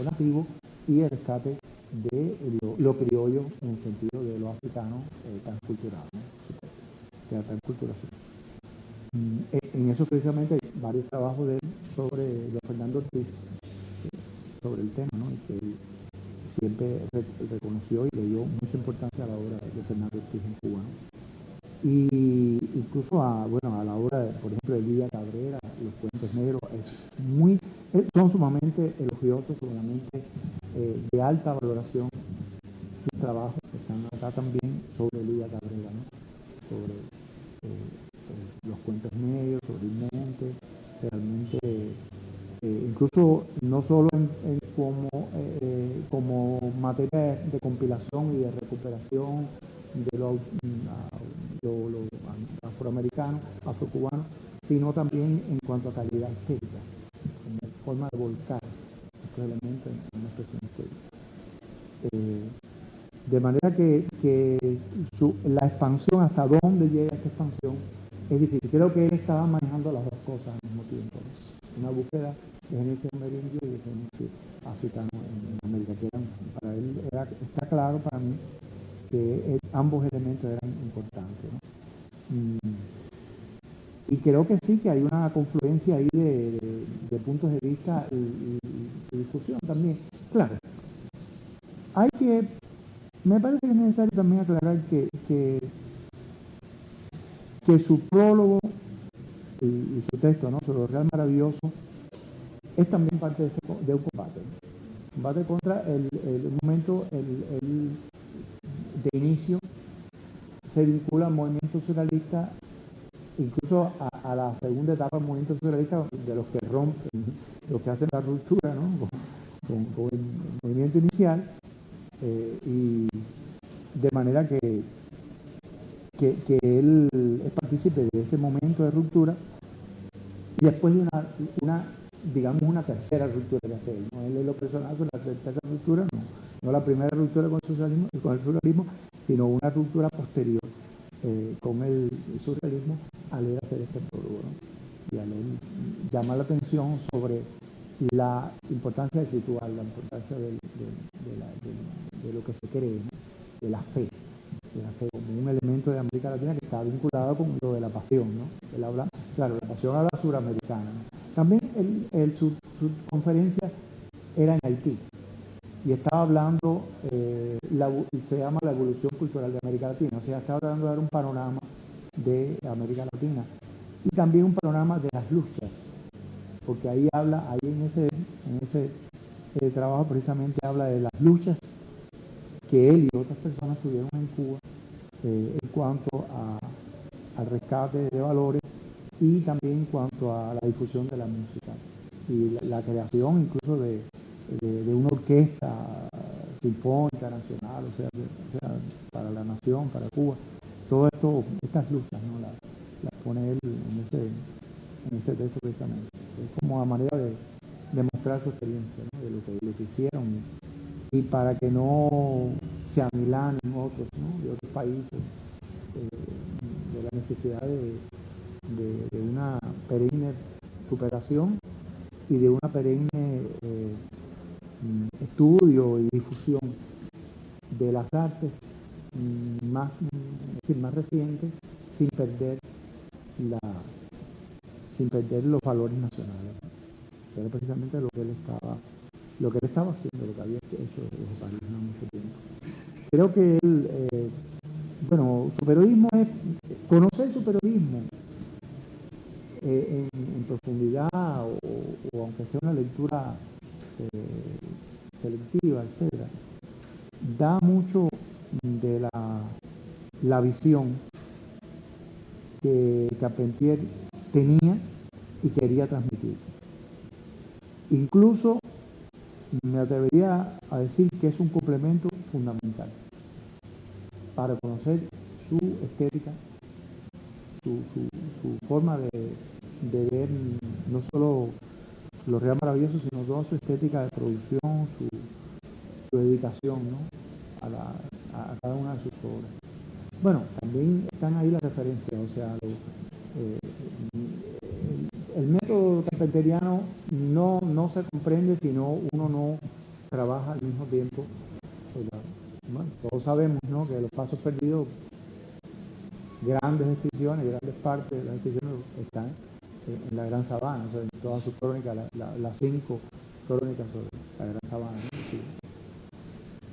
nativo, y el rescate de lo criollo en el sentido de lo africano tan cultural, ¿no? De la tan culturación. En eso precisamente hay varios trabajos de él sobre de Fernando Ortiz, sobre el tema, ¿no? Y que él siempre reconoció y le dio mucha importancia a la obra de Fernando Ortiz en Cuba, ¿no? Y incluso a la obra, por ejemplo, de Lidia Cabrera, Los Puentes Negros, son sumamente elogiosos, sumamente de alta valoración sus trabajos que están acá también sobre Lidia Cabrera, ¿no? Sobre los Puentes Negros, sobre el monte, realmente, incluso no solo como materia de compilación y de recuperación de lo afroamericano, afrocubano, sino también en cuanto a calidad estética, como forma de volcar estos elementos en una expresión estética. De manera que la expansión, hasta dónde llega esta expansión, es difícil. Creo que él estaba manejando las dos cosas al mismo tiempo, ¿no? Una búsqueda de génesis amerindio y de génesis africano en América, que para él está claro para mí que ambos elementos eran importantes, ¿no? Y creo que sí, que hay una confluencia ahí de puntos de vista y discusión también. Claro, me parece que es necesario también aclarar que su prólogo y su texto, ¿no?, sobre lo real maravilloso, es también parte de un combate, ¿no? Combate contra el momento de inicio, se vincula al movimiento surrealista, incluso a la segunda etapa del movimiento surrealista, de los que rompen, los que hacen la ruptura, ¿no?, con el movimiento inicial, y de manera que él es partícipe de ese momento de ruptura, y después de digamos, una tercera ruptura que hace él, ¿no? Él es lo personal con la tercera ruptura, no la primera ruptura con el surrealismo, sino una ruptura posterior con el surrealismo, al él hacer este prólogo, ¿no? Y al él llamar la atención sobre la importancia ritual, la importancia de lo que se cree, ¿no?, de la fe como un elemento de América Latina que está vinculado con lo de la pasión, ¿no? Él habla, claro, la pasión a la suramericana, ¿no? También su conferencia era en Haití y estaba hablando, se llama la evolución cultural de América Latina, o sea, estaba tratando de dar un panorama de América Latina y también un panorama de las luchas, porque ahí en ese trabajo precisamente habla de las luchas que él y otras personas tuvieron en Cuba en cuanto al rescate de valores y también en cuanto a la difusión de la música y la creación incluso de una orquesta sinfónica nacional, o sea, para la nación, para Cuba. Todo esto, estas luchas, ¿no?, las pone él en ese texto precisamente. Es como a manera de mostrar su experiencia, ¿no?, de lo que hicieron, y para que no se amilanen otros, ¿no?, de otros países, de la necesidad de una perenne superación y de una perenne estudio y difusión de las artes más recientes, sin perder los valores nacionales. Era precisamente lo que él estaba haciendo, lo que había hecho desde París hace mucho tiempo. Creo que él, su periodismo es conocer su periodismo en profundidad, o aunque sea una lectura selectiva, etcétera, da mucho de la visión que Carpentier tenía y quería transmitir. Incluso me atrevería a decir que es un complemento fundamental para conocer su estética, su forma de ver no solo lo real maravilloso, sino toda su estética de producción, su dedicación, ¿no?, a cada una de sus obras. Bueno, también están ahí las referencias, o sea, el método carpenteriano no se comprende si uno no trabaja al mismo tiempo. Bueno, todos sabemos, ¿no?, que los pasos perdidos, grandes descripciones, grandes partes de las descripciones están en la Gran Sabana, o sea, en todas sus crónicas, las 5 crónicas sobre la Gran Sabana, ¿no? Sí.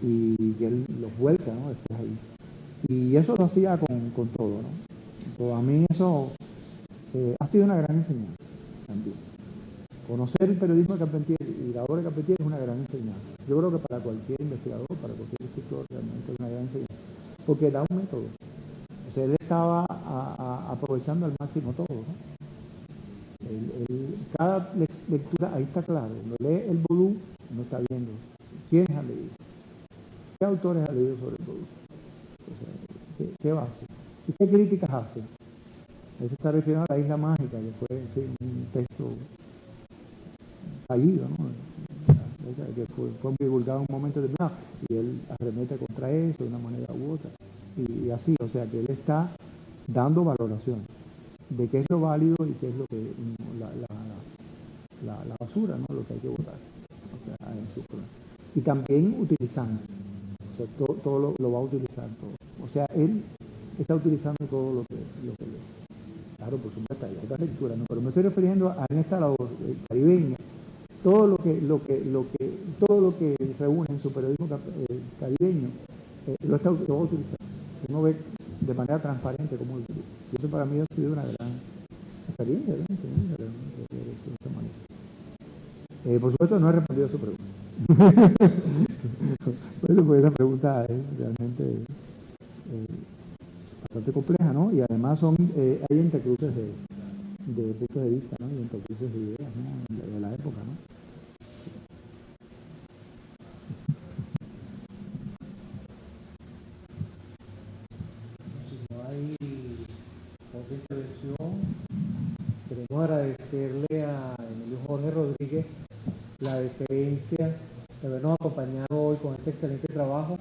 Y que él los vuelca, ¿no?, después ahí. Y eso lo hacía con todo, ¿no? Entonces, a mí eso ha sido una gran enseñanza también. Conocer el periodismo de Carpentier y la obra de Carpentier es una gran enseñanza. Yo creo que para cualquier investigador, para cualquier escritor, realmente es una gran enseñanza. Porque da un método. O sea, él estaba aprovechando al máximo todo, ¿no? Cada lectura, ahí está claro. Cuando lee el Vodou, no está viendo quiénes han leído, qué autores han leído sobre el Vodou. O sea, ¿qué va a hacer? ¿Y qué críticas hace? Él se está refiriendo a La Isla Mágica, que fue, en fin, un texto fallido, ¿no?, que fue divulgado en un momento determinado, y él arremete contra eso de una manera u otra, y así, o sea, que él está dando valoración de qué es lo válido y qué es lo que la basura, ¿no?, lo que hay que votar, o sea, en su programa. Y también utilizando, o sea, todo lo va a utilizar todo. O sea, él está utilizando todo lo que lee. Claro, por supuesto, hay otras lecturas, ¿no?, pero me estoy refiriendo a esta labor caribeña, todo lo que reúne en su periodismo caribeño, lo va a utilizar. Uno ve de manera transparente cómo lo utiliza. Y eso para mí ha sido una gran experiencia, ¿no?, de esta manera. Por supuesto, no he respondido a su pregunta. Bueno, pues esa pregunta es realmente bastante compleja, ¿no? Y además hay entrecruces de puntos de vista, ¿no?, y entrecruces de ideas, ¿no?, de la época, ¿no? Si no hay otra intervención, queremos agradecerle a Emilio Jorge Rodríguez la deferencia de habernos acompañado hoy con este excelente trabajo.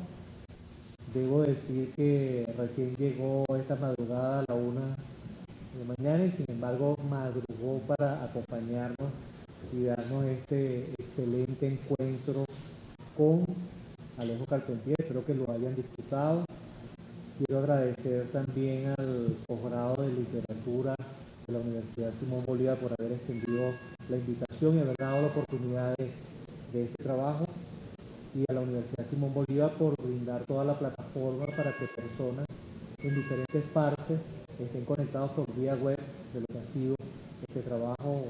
Debo decir que recién llegó esta madrugada a la 1 de la mañana y sin embargo madrugó para acompañarnos y darnos este excelente encuentro con Alejo Carpentier. Espero que lo hayan disfrutado. Quiero agradecer también al posgrado de literatura de la Universidad Simón Bolívar por haber extendido la invitación y haber dado la oportunidad de este trabajo, y a la Universidad Simón Bolívar por brindar toda la plataforma para que personas en diferentes partes estén conectados por vía web de lo que ha sido este trabajo.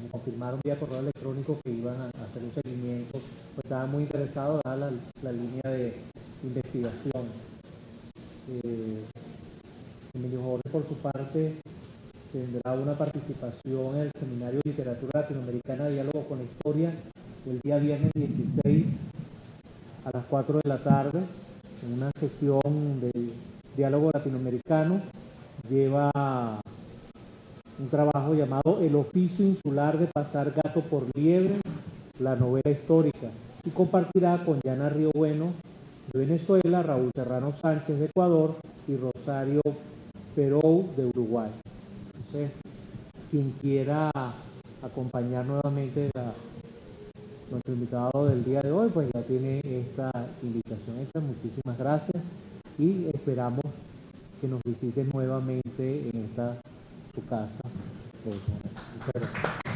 Me confirmaron vía correo electrónico que iban a hacer un seguimiento, pues estaban muy interesados a dar la línea de investigación. Emilio Jorge, por su parte, tendrá una participación en el Seminario de Literatura Latinoamericana Diálogo con la Historia el día viernes 16 a las 4 de la tarde, en una sesión de diálogo latinoamericano. Lleva un trabajo llamado El oficio insular de pasar gato por liebre, la novela histórica, y compartirá con Yana Río Bueno de Venezuela, Raúl Serrano Sánchez de Ecuador y Rosario Perou de Uruguay. Entonces, quien quiera acompañar nuevamente nuestro invitado del día de hoy, pues ya tiene esta invitación hecha. Muchísimas gracias y esperamos que nos visiten nuevamente en esta su casa. Muchas gracias.